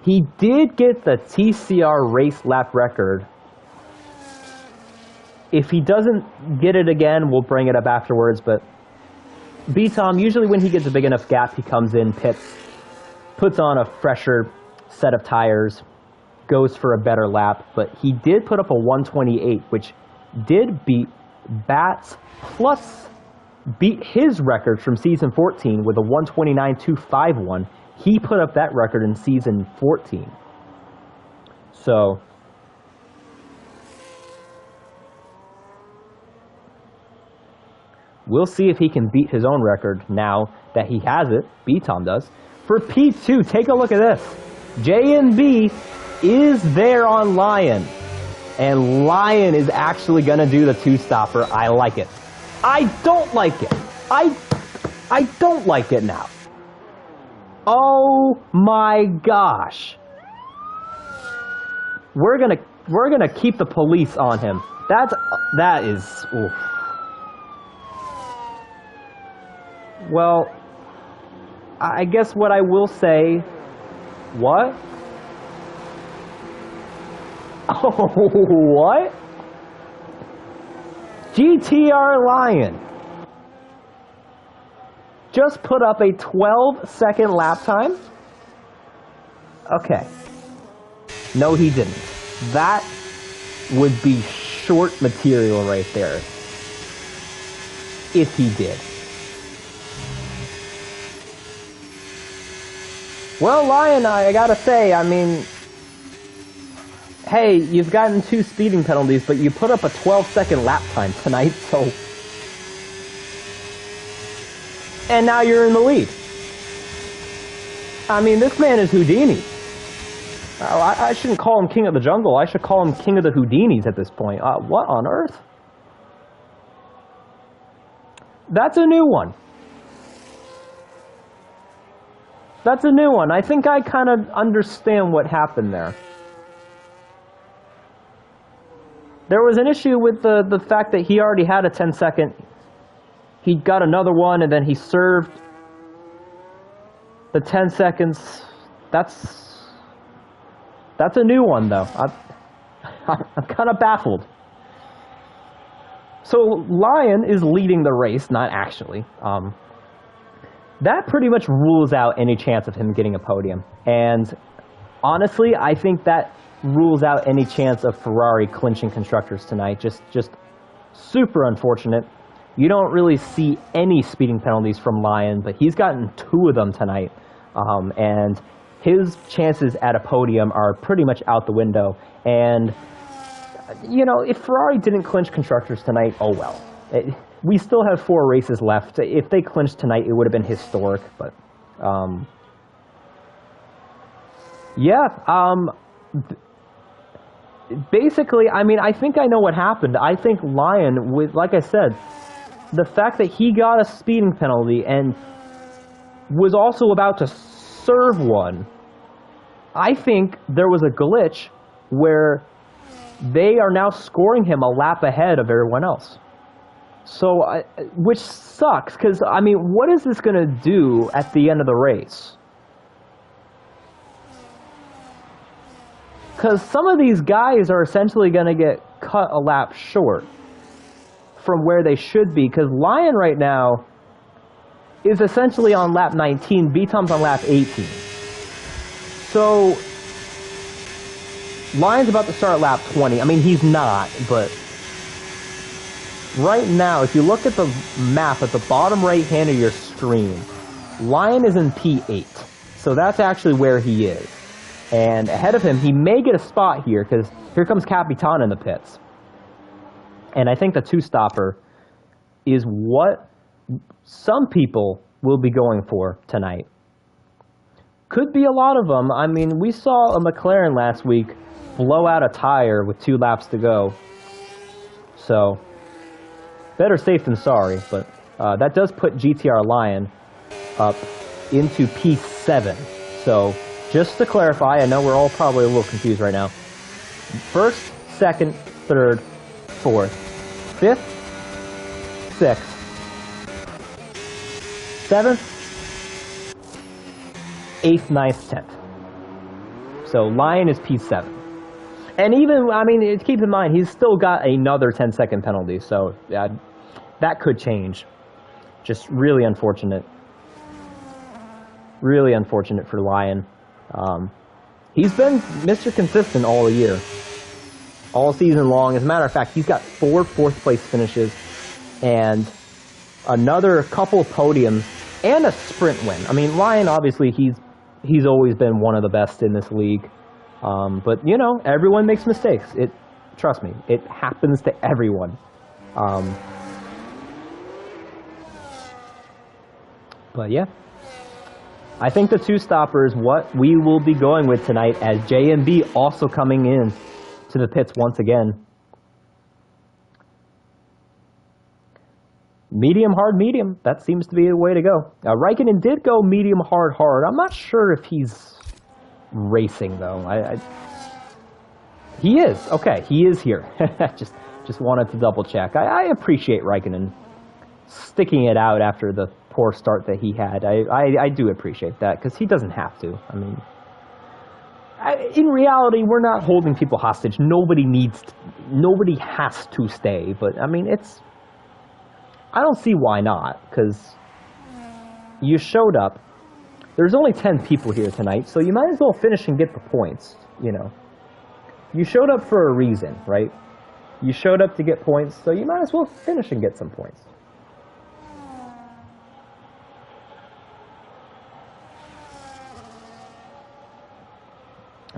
He did get the TCR race lap record. If he doesn't get it again, we'll bring it up afterwards, but B-Tom, usually when he gets a big enough gap, he comes in, pits, puts on a fresher set of tires, goes for a better lap, but he did put up a 128, which did beat Bats, plus beat his record from season 14 with a 129.251. He put up that record in season 14. So we'll see if he can beat his own record now that he has it. B-Tom does. For P2, take a look at this. J&B is there on Lyon. And Lyon is actually going to do the 2-stopper. I like it. I don't like it. I don't like it now. Oh my gosh. We're gonna keep the police on him. That is oof. Well, I guess what I will say, what? Oh, what? GTR Lion just put up a 12-second lap time. Okay. No, he didn't. That would be short material right there. If he did. Well, Lion, I gotta say, I mean, hey, you've gotten 2 speeding penalties, but you put up a 12-second lap time tonight, so... And now you're in the lead. I mean, this man is Houdini. I shouldn't call him King of the Jungle. I should call him King of the Houdinis at this point. What on earth? That's a new one. That's a new one. I think I kind of understand what happened there. There was an issue with the fact that he already had a 10-second. He got another one, and then he served the 10 seconds. That's a new one, though. I'm kind of baffled. So Lion is leading the race, not actually. That pretty much rules out any chance of him getting a podium. And honestly, I think that rules out any chance of Ferrari clinching constructors tonight. Just super unfortunate. You don't really see any speeding penalties from Lion, but he's gotten 2 of them tonight. And his chances at a podium are pretty much out the window. And, you know, if Ferrari didn't clinch constructors tonight, oh well. We still have 4 races left. If they clinched tonight, it would have been historic. But, yeah. Basically, I mean, I think I know what happened. I think Lion, like I said, the fact that he got a speeding penalty and was also about to serve one, I think there was a glitch where they are now scoring him a lap ahead of everyone else. So, which sucks, because, I mean, what is this going to do at the end of the race? Because some of these guys are essentially going to get cut a lap short from where they should be, because Lion right now is essentially on lap 19, B-Tom's on lap 18. So, Lion's about to start at lap 20. I mean, he's not, but right now, if you look at the map at the bottom right hand of your screen, Lion is in P8. So that's actually where he is. And ahead of him, he may get a spot here, because here comes Capitan in the pits. And I think the 2-stopper is what some people will be going for tonight. Could be a lot of them. I mean, we saw a McLaren last week blow out a tire with 2 laps to go. So, better safe than sorry. But that does put GTR Lion up into P7. So, just to clarify, I know we're all probably a little confused right now. 1st, 2nd, 3rd, 4th, 5th, 6th, 7th, 8th, 9th, 10th. So Lion is P7. And even, I mean, keep in mind, he's still got another 10-second penalty, so that could change. Just really unfortunate. Really unfortunate for Lion. He's been Mr. Consistent all year. All season long. As a matter of fact, he's got 4 4th-place finishes and another couple of podiums and a sprint win. I mean, Lion, obviously, he's always been one of the best in this league. But, you know, everyone makes mistakes. Trust me, it happens to everyone. But, yeah. I think the 2-stopper is what we will be going with tonight, as JMB also coming in to the pits once again. Medium, hard, medium. That seems to be the way to go. Raikkonen did go medium, hard, hard. I'm not sure if he's racing, though. He is. Okay, he is here. just wanted to double check. I appreciate Raikkonen sticking it out after the poor start that he had. I do appreciate that, because he doesn't have to. I mean, in reality, we're not holding people hostage. Nobody has to stay. But, I mean, I don't see why not, because you showed up. There's only 10 people here tonight, so you might as well finish and get the points, you know. You showed up for a reason, right? You showed up to get points, so you might as well finish and get some points.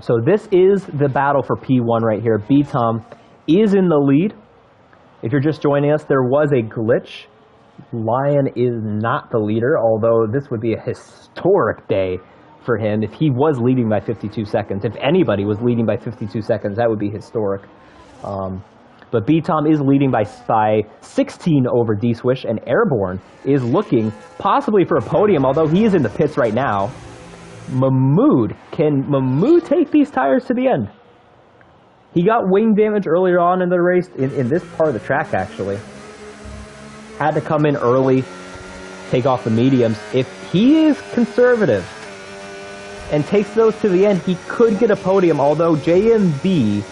So this is the battle for P1 right here. B-Tom is in the lead. If you're just joining us, there was a glitch. Lion is not the leader, although this would be a historic day for him if he was leading by 52 seconds. If anybody was leading by 52 seconds, that would be historic. But B-Tom is leading by 16 over D-Swish, and Airborne is looking possibly for a podium, although he is in the pits right now. Mahmood, can Mahmood take these tires to the end? He got wing damage earlier on in the race, in this part of the track actually. Had to come in early, take off the mediums. If he is conservative and takes those to the end, he could get a podium, although JMB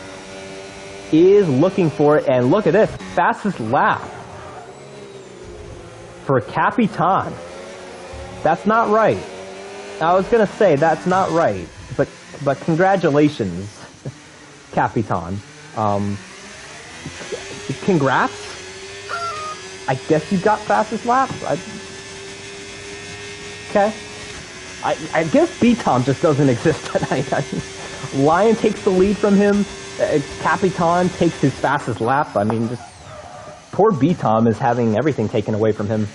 is looking for it. And look at this, fastest lap for Capitan. That's not right. I was going to say that's not right, but congratulations, Capitan. Congrats. I guess you got fastest lap. Okay. I guess B-Tom just doesn't exist tonight. Lion takes the lead from him. Capitan takes his fastest lap. I mean, just poor B-Tom is having everything taken away from him.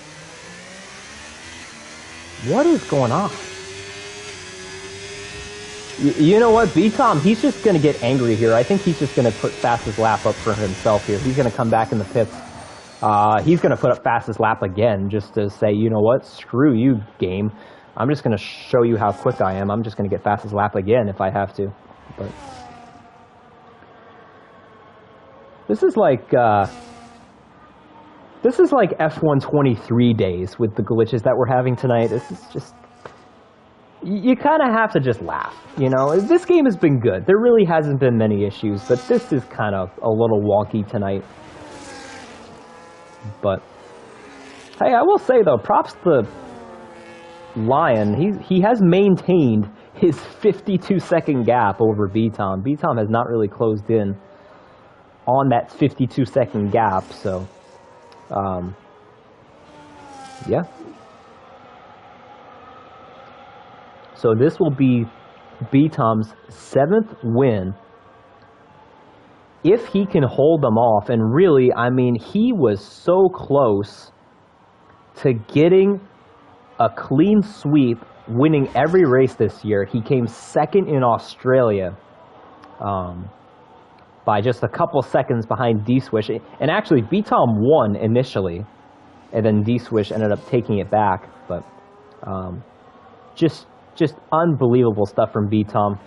What is going on? You know what, B-Tom, he's just going to get angry here. I think he's just going to put fastest lap up for himself here. He's going to come back in the pits. He's going to put up fastest lap again just to say, you know what, screw you, game. I'm just going to show you how quick I am. I'm just going to get fastest lap again if I have to. But this is like F1 23 days with the glitches that we're having tonight. This is just, you kind of have to just laugh, you know. This game has been good. There really hasn't been many issues, but this is kind of a little wonky tonight. But hey, I will say though, props to Lion. He has maintained his 52-second gap over B-Tom. B-Tom has not really closed in on that 52-second gap, so yeah. So this will be B-Tom's 7th win if he can hold them off. And really, I mean, he was so close to getting a clean sweep, winning every race this year. He came second in Australia by just a couple seconds behind D-Swish. And actually, B-Tom won initially, and then D-Swish ended up taking it back. But just unbelievable stuff from B-Tom.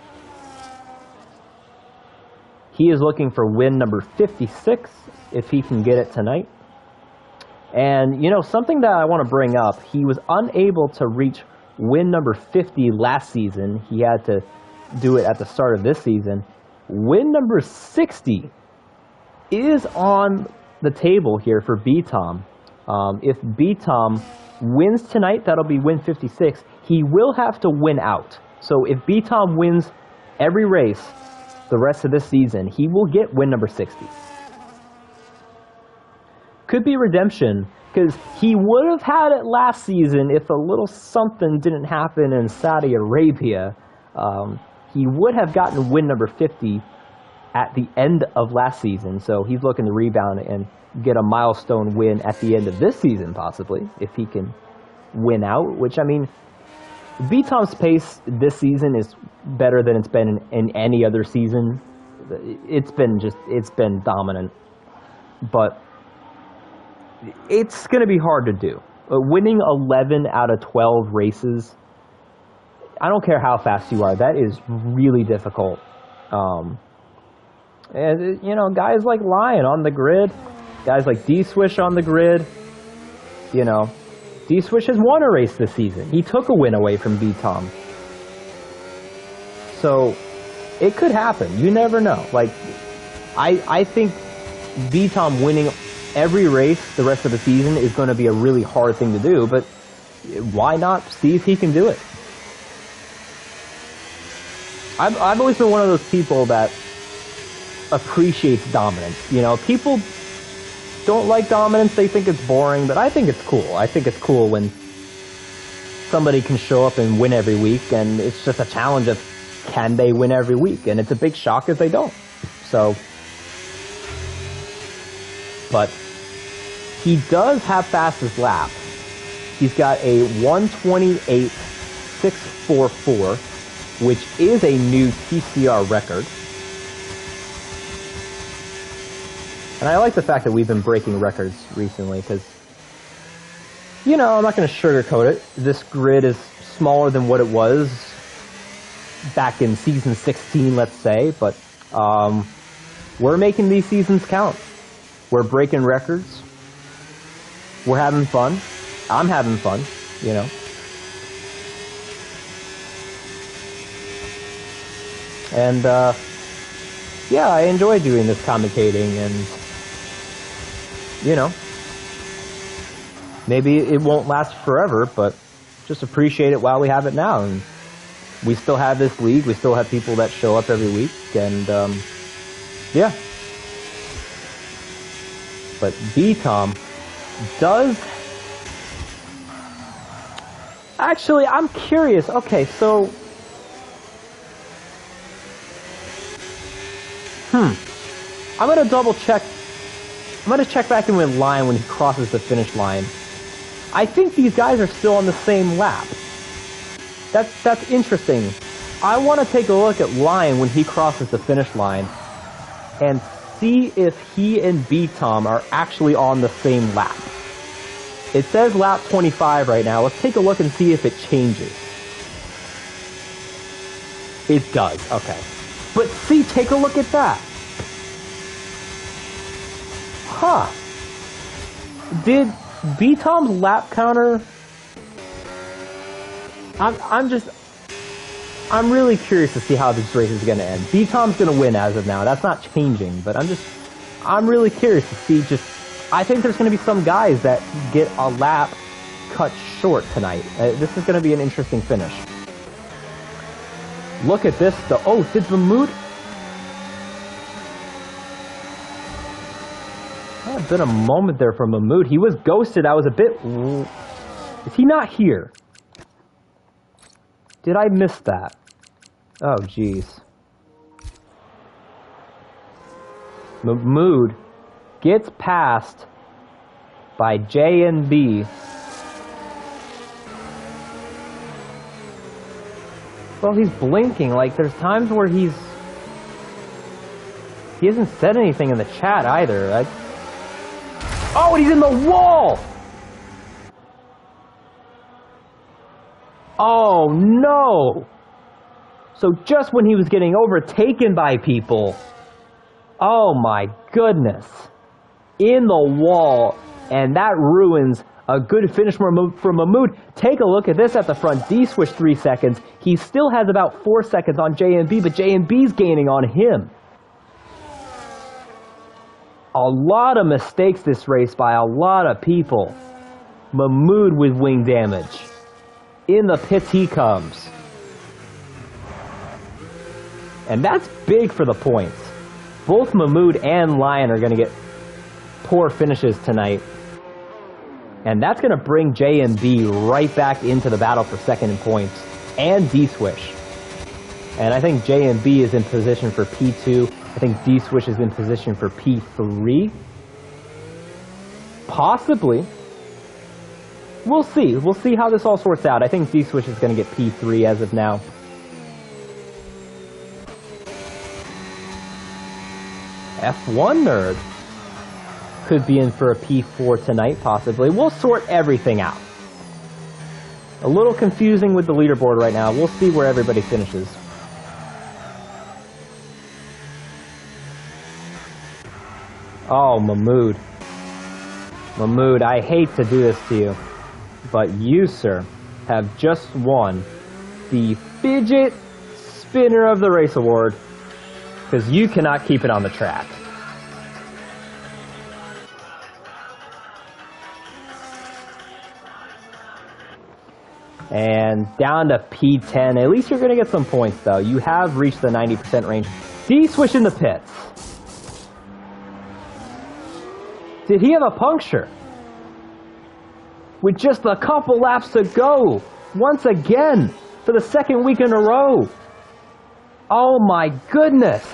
He is looking for win number 56 if he can get it tonight. And, you know, something that I want to bring up, he was unable to reach win number 50 last season. He had to do it at the start of this season. Win number 60 is on the table here for B-Tom. If B-Tom wins tonight, that'll be win 56. He will have to win out. So if B-Tom wins every race the rest of this season, he will get win number 60. Could be redemption, because he would have had it last season if a little something didn't happen in Saudi Arabia. He would have gotten win number 50 at the end of last season, so he's looking to rebound and get a milestone win at the end of this season, possibly, if he can win out, which, I mean, B-Tom's pace this season is better than it's been in any other season. It's been dominant, but it's going to be hard to do. Winning 11 out of 12 races, I don't care how fast you are, that is really difficult. And, you know, guys like Lion on the grid, guys like D-Swish on the grid, you know, D-Swish has won a race this season. He took a win away from B-Tom. So, It could happen. You never know. Like, I think B-Tom winning every race the rest of the season is going to be a really hard thing to do, but why not see if he can do it? I've always been one of those people that appreciates dominance. You know, people don't like dominance, they think it's boring, but I think it's cool. I think it's cool when somebody can show up and win every week, and it's just a challenge of can they win every week, and it's a big shock if they don't. So, but he does have fastest lap. He's got a 1:28.644, which is a new TCR record. And I like the fact that we've been breaking records recently because, you know, I'm not going to sugarcoat it. This grid is smaller than what it was back in season 16, let's say, but we're making these seasons count. We're breaking records. We're having fun. I'm having fun, you know. And, yeah, I enjoy doing this commentating, and, you know, maybe it won't last forever, but just appreciate it while we have it now. And we still have this league. We still have people that show up every week, and, yeah. But B-Tom does... Actually, I'm curious. Okay, so... I'm going to double check. I'm going to check back in with Lion when he crosses the finish line. I think these guys are still on the same lap. That's interesting. I want to take a look at Lion when he crosses the finish line and see if he and B-Tom are actually on the same lap. It says lap 25 right now. Let's take a look and see if it changes. It does. Okay. But see, take a look at that. Huh. Did B-Tom's lap counter... I'm really curious to see how this race is going to end. B-Tom's going to win as of now. That's not changing, but I'm really curious to see just... I think there's going to be some guys that get a lap cut short tonight. This is going to be an interesting finish. Look at this, though. Oh, did the mood... There had been a moment there for Mahmoud. He was ghosted. I was a bit... Is he not here? Did I miss that? Oh, jeez. Mahmoud gets passed by J and B. Well, he's blinking. Like, there's times where he hasn't said anything in the chat either. Oh, and he's in the wall! Oh, no! So just when he was getting overtaken by people, oh my goodness. In the wall, and that ruins a good finish for Mahmoud. Take a look at this at the front. D-switch 3 seconds. He still has about 4 seconds on JMB, but JMB's gaining on him. A lot of mistakes this race by a lot of people. Mahmoud with wing damage. In the pits he comes. And that's big for the points. Both Mahmoud and Lion are going to get poor finishes tonight. And that's going to bring J and B right back into the battle for second in points. And D-Swish. And I think J and B is in position for P2. I think D-Swish is in position for P3. Possibly. We'll see. We'll see how this all sorts out. I think D-Swish is going to get P3 as of now. F1 Nerd could be in for a P4 tonight, possibly. We'll sort everything out. A little confusing with the leaderboard right now. We'll see where everybody finishes. Oh, Mahmoud. Mahmoud, I hate to do this to you, but you, sir, have just won the Fidget spinner of the race award, because you cannot keep it on the track. And down to P10. At least you're going to get some points, though. You have reached the 90% range. D-Swish in the pits. Did he have a puncture? With just a couple laps to go. Once again, for the second week in a row. Oh my goodness.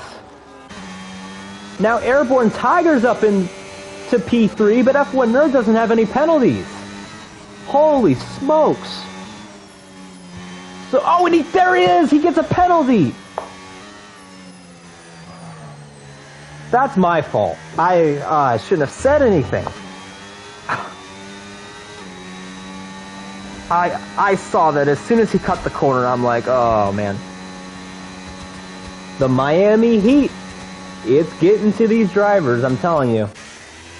Now Airborne Tiger's up into P3, but F1 Nerd doesn't have any penalties. Holy smokes. So, oh, and there he is! He gets a penalty! That's my fault. I shouldn't have said anything. I saw that as soon as he cut the corner, I'm like, oh, man. The Miami Heat. It's getting to these drivers, I'm telling you.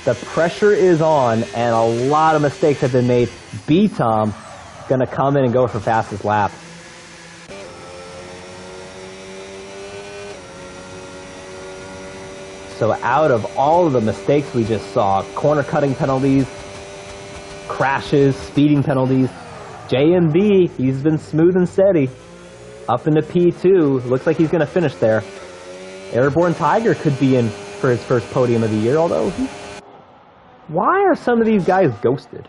The pressure is on, and a lot of mistakes have been made. B-Tom gonna come in and go for fastest lap. So out of all of the mistakes we just saw, corner cutting penalties, crashes, speeding penalties, JMB, he's been smooth and steady. Up into P2, looks like he's going to finish there. Airborne Tiger could be in for his first podium of the year, although why are some of these guys ghosted?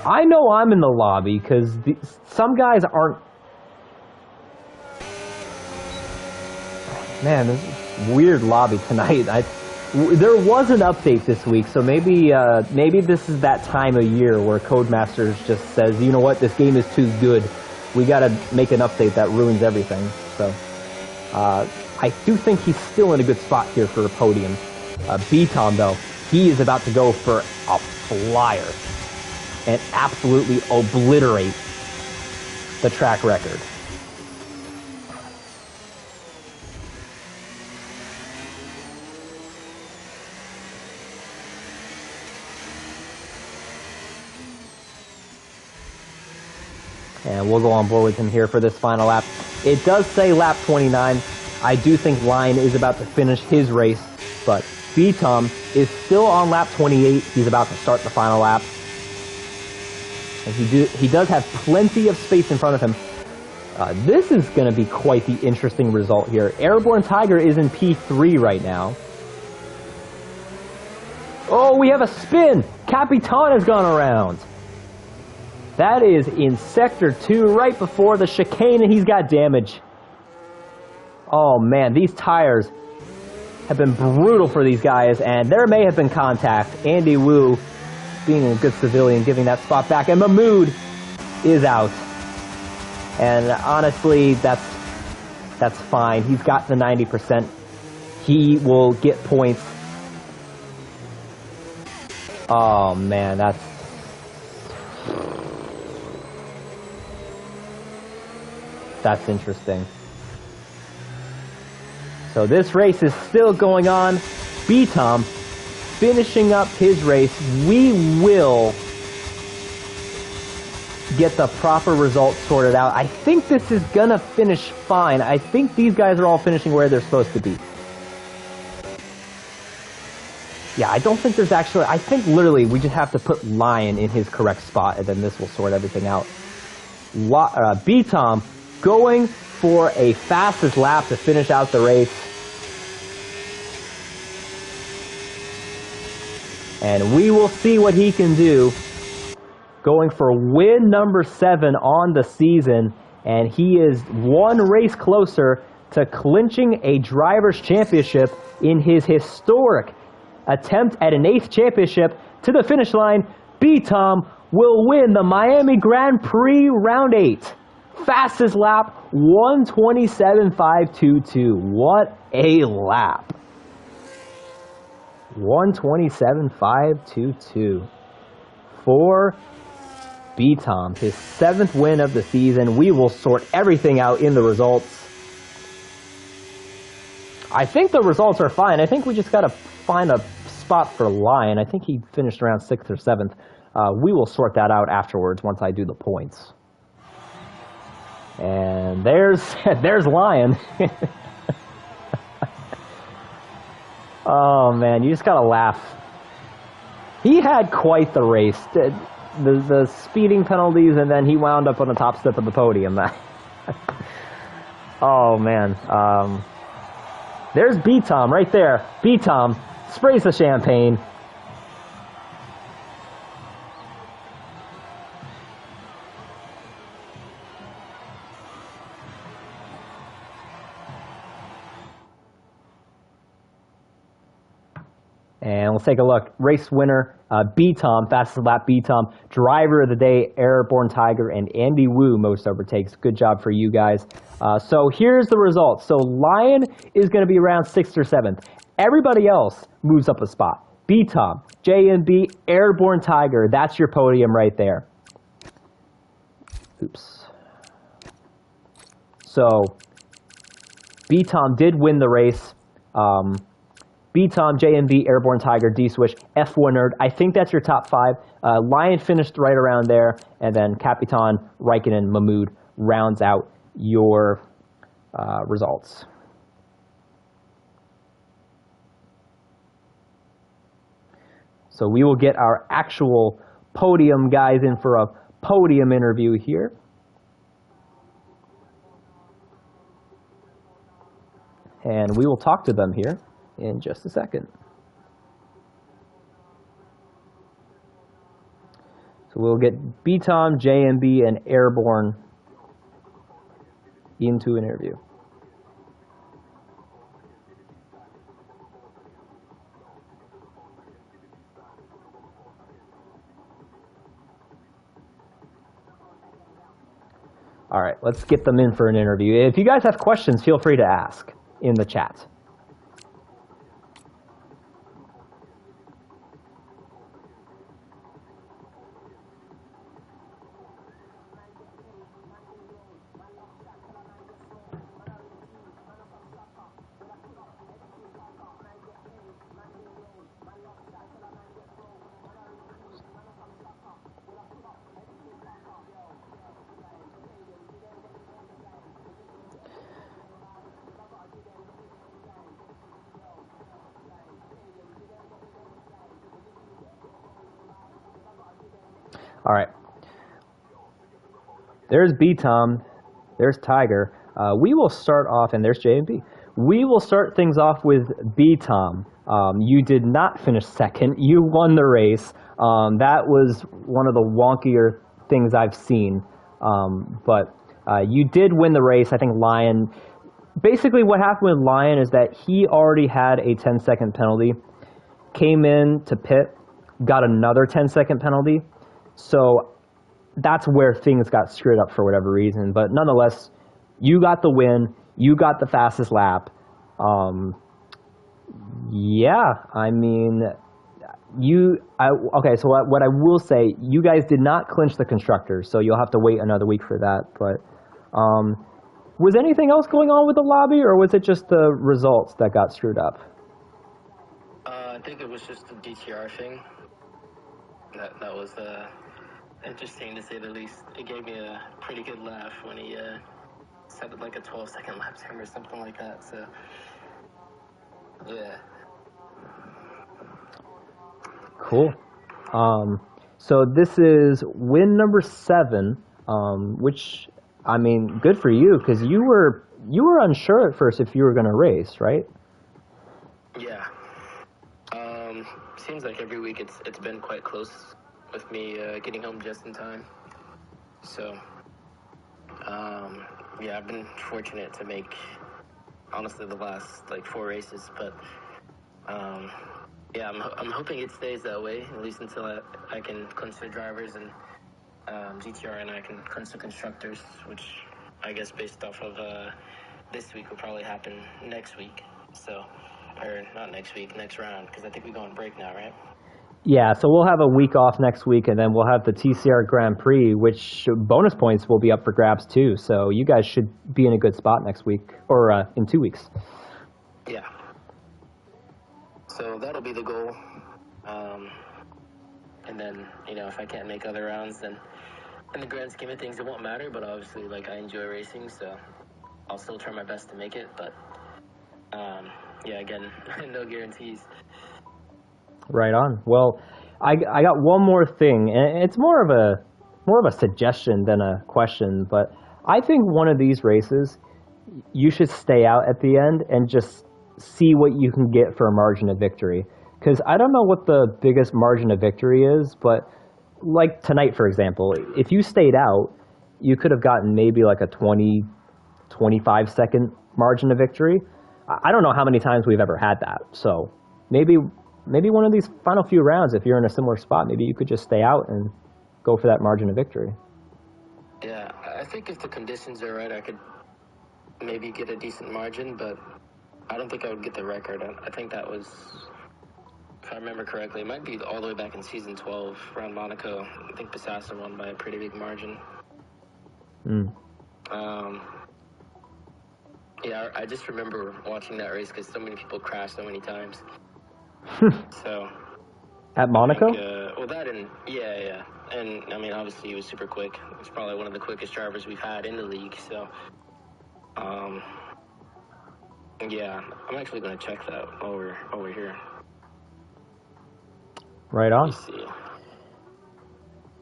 I know I'm in the lobby because some guys aren't. Man, this is weird lobby tonight. There was an update this week, so maybe this is that time of year where Codemasters just says, you know what, this game is too good. We got to make an update that ruins everything. So I do think he's still in a good spot here for a podium. B-Tom, though, he is about to go for a flyer and absolutely obliterate the track record. And we'll go on board with him here for this final lap. It does say lap 29. I do think Lion is about to finish his race, but B-Tom is still on lap 28. He's about to start the final lap. And he does have plenty of space in front of him. This is going to be quite the interesting result here. Airborne Tiger is in P3 right now. Oh, we have a spin! Capitan has gone around. That is in Sector 2, right before the chicane, and he's got damage. Oh man, these tires have been brutal for these guys, and there may have been contact. Andy Wu, being a good civilian, giving that spot back, and Mahmood is out. And honestly, that's fine. He's got the 90%. He will get points. Oh man, that's interesting. So this race is still going on. B-Tom finishing up his race. We will get the proper results sorted out. I think this is gonna finish fine. I think these guys are all finishing where they're supposed to be. Yeah, I don't think there's actually, I think literally we just have to put Lion in his correct spot, and then this will sort everything out. B-Tom going for a fastest lap to finish out the race. And we will see what he can do. Going for win number 7 on the season. And he is one race closer to clinching a driver's championship in his historic attempt at an 8th championship. To the finish line, B-Tom will win the Miami Grand Prix Round 8. Fastest lap, 1:27.522. What a lap. 1:27.522 for B-Tom, his 7th win of the season. We will sort everything out in the results. I think the results are fine. I think we just got to find a spot for Lion. I think he finished around 6th or 7th. We will sort that out afterwards once I do the points. And there's Lion. Oh man, you just gotta laugh. He had quite the race. The speeding penalties, and then he wound up on the top step of the podium. Oh man. There's B-Tom right there. B-Tom sprays the champagne. And let's take a look. Race winner, B-Tom, fastest lap B-Tom. Driver of the day, Airborne Tiger, and Andy Wu, most overtakes. Good job for you guys. So here's the results. So Lion is going to be around 6th or 7th. Everybody else moves up a spot. B-Tom, JMB, Airborne Tiger. That's your podium right there. Oops. So B-Tom did win the race. B-Tom, JMB, Airborne Tiger, D-Swish, F1 Nerd. I think that's your top 5. Lion finished right around there, and then Capitan, Raikkonen, Mahmood rounds out your results. So we will get our actual podium guys in for a podium interview here. And we will talk to them here in just a second. So we'll get B-Tom, JMB, and Airborne into an interview. All right, let's get them in for an interview. If you guys have questions, feel free to ask in the chat. All right. There's B-Tom. There's Tiger. We will start off, and there's JMB. We will start things off with B-Tom. You did not finish second. You won the race. That was one of the wonkier things I've seen. But you did win the race. I think Lion... Basically, what happened with Lion is that he already had a 10-second penalty, came in to pit, got another 10-second penalty. So that's where things got screwed up for whatever reason. But nonetheless, you got the win. You got the fastest lap. Yeah, I mean, okay, so what I will say, you guys did not clinch the constructors, so you'll have to wait another week for that. But was anything else going on with the lobby, or was it just the results that got screwed up? I think it was just the DTR thing. That was interesting to say the least. It gave me a pretty good laugh when he set it like a 12-second lap time or something like that. So, yeah. Cool. So this is win number 7, which, I mean, good for you, because you were unsure at first if you were going to race, right? Yeah. Seems like every week it's been quite close with me getting home just in time. So, yeah, I've been fortunate to make, honestly, the last, 4 races, but, yeah, I'm hoping it stays that way, at least until I can clinch the drivers and GTR and I can clinch the constructors, which I guess based off of this week will probably happen next week. So, or not next week, next round, because I think we go on break now, right? Yeah, so we'll have a week off next week, and then we'll have the TCR Grand Prix, which bonus points will be up for grabs too. So you guys should be in a good spot next week, or in 2 weeks. Yeah. So that'll be the goal. And then, if I can't make other rounds, then in the grand scheme of things, it won't matter. But obviously, like, I enjoy racing, so I'll still try my best to make it. But yeah, again, no guarantees. Right on. Well, I got one more thing, and it's more of a suggestion than a question, but I think one of these races you should stay out at the end and just see what you can get for a margin of victory. Because I don't know what the biggest margin of victory is, but like tonight, for example, if you stayed out, you could have gotten maybe like a 20, 25-second margin of victory. I don't know how many times we've ever had that. So maybe one of these final few rounds, if you're in a similar spot, maybe you could just stay out and go for that margin of victory. Yeah, I think if the conditions are right, I could maybe get a decent margin, but I don't think I would get the record. I think that was, if I remember correctly, it might be all the way back in season 12 around Monaco. I think Bassassin won by a pretty big margin. Yeah, I just remember watching that race because so many people crashed so many times. So at Monaco? Well, that and yeah, and I mean, obviously he was super quick. He's probably one of the quickest drivers we've had in the league. So, yeah, I'm actually gonna check that while we're here. Right on. Let me see.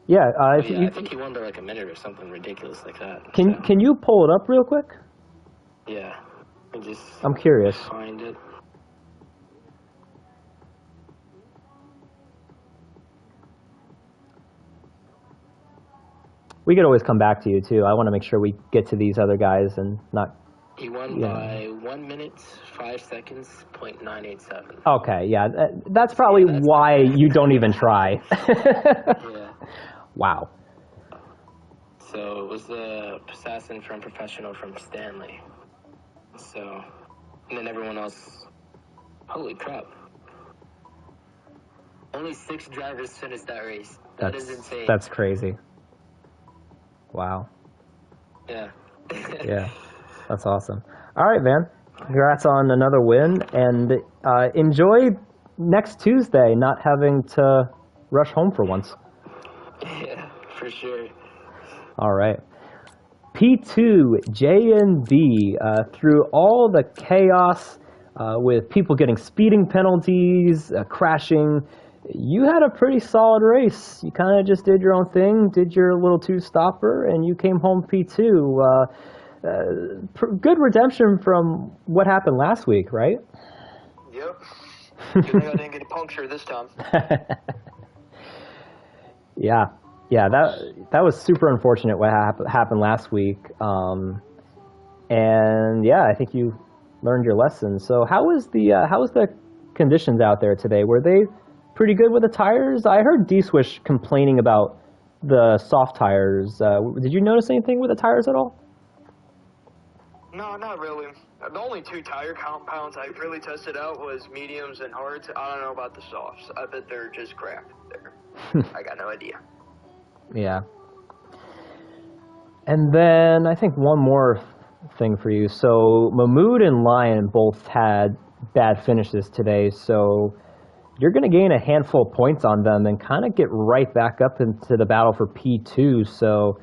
Yeah, I think he won by like a minute or something ridiculous like that. Can you pull it up real quick? Yeah, I'm curious. Find it. We could always come back to you too. I want to make sure we get to these other guys and not. He won by 1 minute, 5 seconds, .987. Okay, yeah, that's probably why you don't even try. Yeah. Wow. So it was the assassin from Professional from Stanley. So, and then everyone else. Holy crap! Only 6 drivers finished that race. That is insane. That's crazy. Wow. Yeah. Yeah, that's awesome. All right, man. Congrats on another win, and enjoy next Tuesday not having to rush home for once. Yeah, for sure. All right. P2, JNB, through all the chaos with people getting speeding penalties, crashing, you had a pretty solid race. You kind of just did your own thing, did your little two-stopper, and you came home P2. Good redemption from what happened last week, right? Yep. Good thing I didn't get a puncture this time. Yeah, that was super unfortunate what happened last week. And yeah, I think you learned your lesson. So how was the conditions out there today? Were they pretty good with the tires? I heard D-Swish complaining about the soft tires. Did you notice anything with the tires at all? No, not really. The only 2 tire compounds I really tested out was mediums and hards. I don't know about the softs. I bet they're just cracked there. I got no idea. Yeah. And then I think one more thing for you. So Mahmoud and Lion both had bad finishes today, so you're going to gain a handful of points on them and kind of get right back up into the battle for P2. So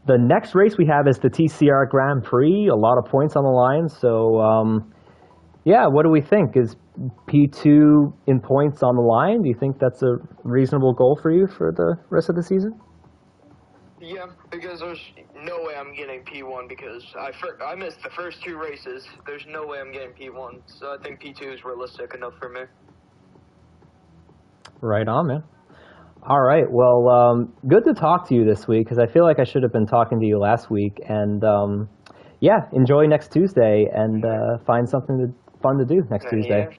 the next race we have is the TCR Grand Prix, a lot of points on the line. So yeah, what do we think? Is P2 in points on the line? Do you think that's a reasonable goal for you for the rest of the season? Yeah, because there's no way I'm getting P1 because I missed the first 2 races. There's no way I'm getting P1, so I think P2 is realistic enough for me. Right on, man. All right, well, good to talk to you this week because I feel like I should have been talking to you last week. And yeah, enjoy next Tuesday and find something fun to do next Tuesday. Yeah.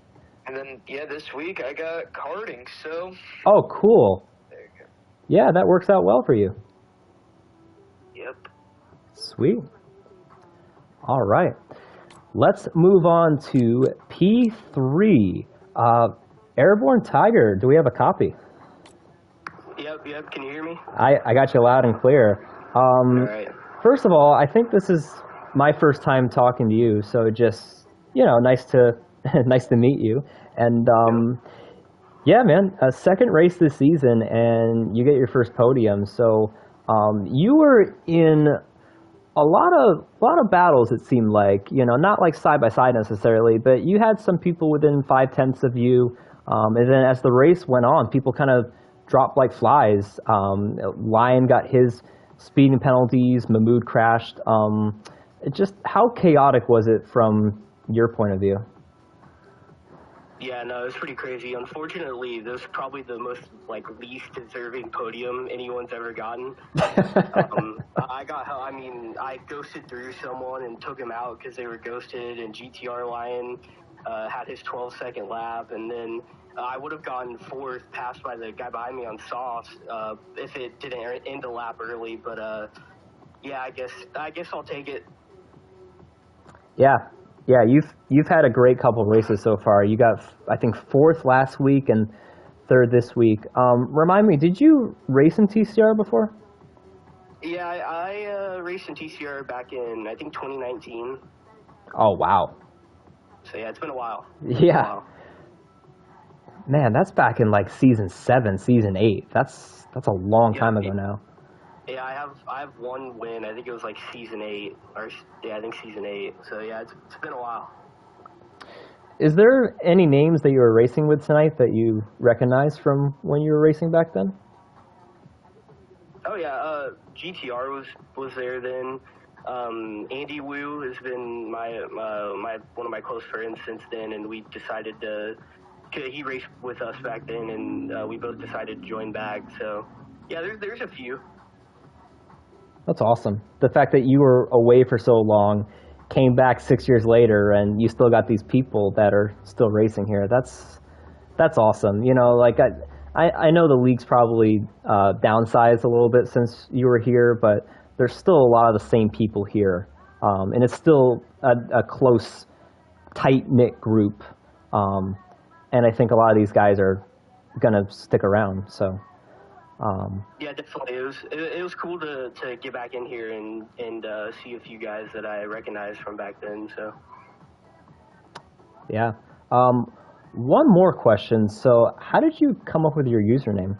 And then, yeah, this week I got karting, so... Oh, cool. There you go. Yeah, that works out well for you. Yep. Sweet. All right. Let's move on to P3. Airborne Tiger, do we have a copy? Yep. Can you hear me? I got you loud and clear. All right. First of all, I think this is my first time talking to you, so just, nice to nice to meet you. And Yeah, man. Second race this season, and you get your first podium. So you were in a lot of battles. It seemed like, not like side by side necessarily, but you had some people within 5/10 of you. And then as the race went on, people kind of dropped like flies. Lion got his speeding penalties. Mahmood crashed. Just how chaotic was it from your point of view? Yeah, no, it was pretty crazy. Unfortunately, this was probably the most least deserving podium anyone's ever gotten. I ghosted through someone and took him out because they were ghosted, and GTR Lion had his 12-second lap, and then I would have gotten fourth, passed by the guy behind me on softs if it didn't end a lap early. But yeah, I guess I'll take it. Yeah, you've had a great couple of races so far. You got, I think, fourth last week and third this week. Remind me, did you race in TCR before? Yeah, I raced in TCR back in, I think, 2019. Oh, wow. So yeah, it's been a while. Yeah. Man, that's back in like season 7, season 8. That's a long time ago now. Yeah, I have one win. I think it was like season 8, or yeah, I think season 8. So yeah, it's been a while. Is there any names that you were racing with tonight that you recognize from when you were racing back then? Oh yeah, GTR was there then. Andy Wu has been my one of my close friends since then, and we decided to. He raced with us back then, and we both decided to join back. So yeah, there's a few. That's awesome. The fact that you were away for so long, came back 6 years later, and you still got these people that are still racing here. That's awesome. I know the league's probably downsized a little bit since you were here, but there's still a lot of the same people here, and it's still a close, tight-knit group. And I think a lot of these guys are gonna stick around. So. Yeah, definitely. It was cool to get back in here and see a few guys that I recognized from back then. So. Yeah. One more question. So, how did you come up with your username?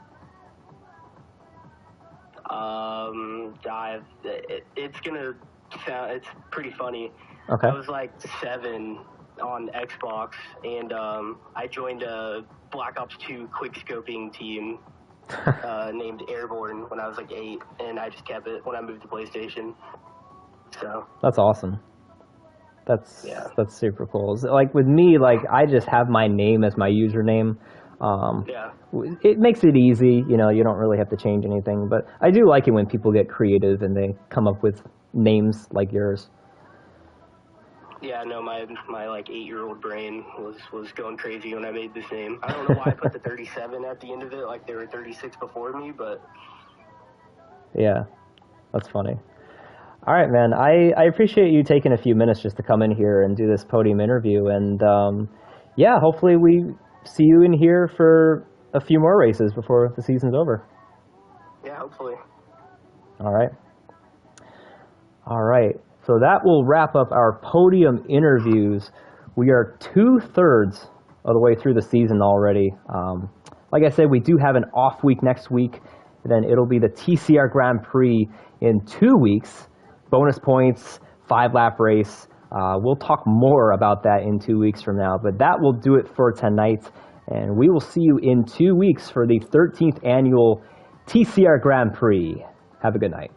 It's pretty funny. Okay. I was like 7 on Xbox, and I joined a Black Ops 2 quick scoping team. Named Airborne when I was like 8, and I just kept it when I moved to PlayStation. So that's awesome. That's super cool. Like with me, I just have my name as my username. It makes it easy. You don't really have to change anything. But I do like it when people get creative and they come up with names like yours. Yeah, no, my 8-year-old brain was going crazy when I made this name. I don't know why I put the 37 at the end of it, like there were 36 before me, but yeah, that's funny. All right, man. I appreciate you taking a few minutes just to come in here and do this podium interview, and yeah, hopefully we see you in here for a few more races before the season's over. Yeah, hopefully. All right. So that will wrap up our podium interviews. We are 2/3 of the way through the season already. Like I said, we do have an off week next week. Then it'll be the TCR Grand Prix in 2 weeks. Bonus points, 5-lap race. We'll talk more about that in 2 weeks from now. But that will do it for tonight. And we will see you in 2 weeks for the 13th annual TCR Grand Prix. Have a good night.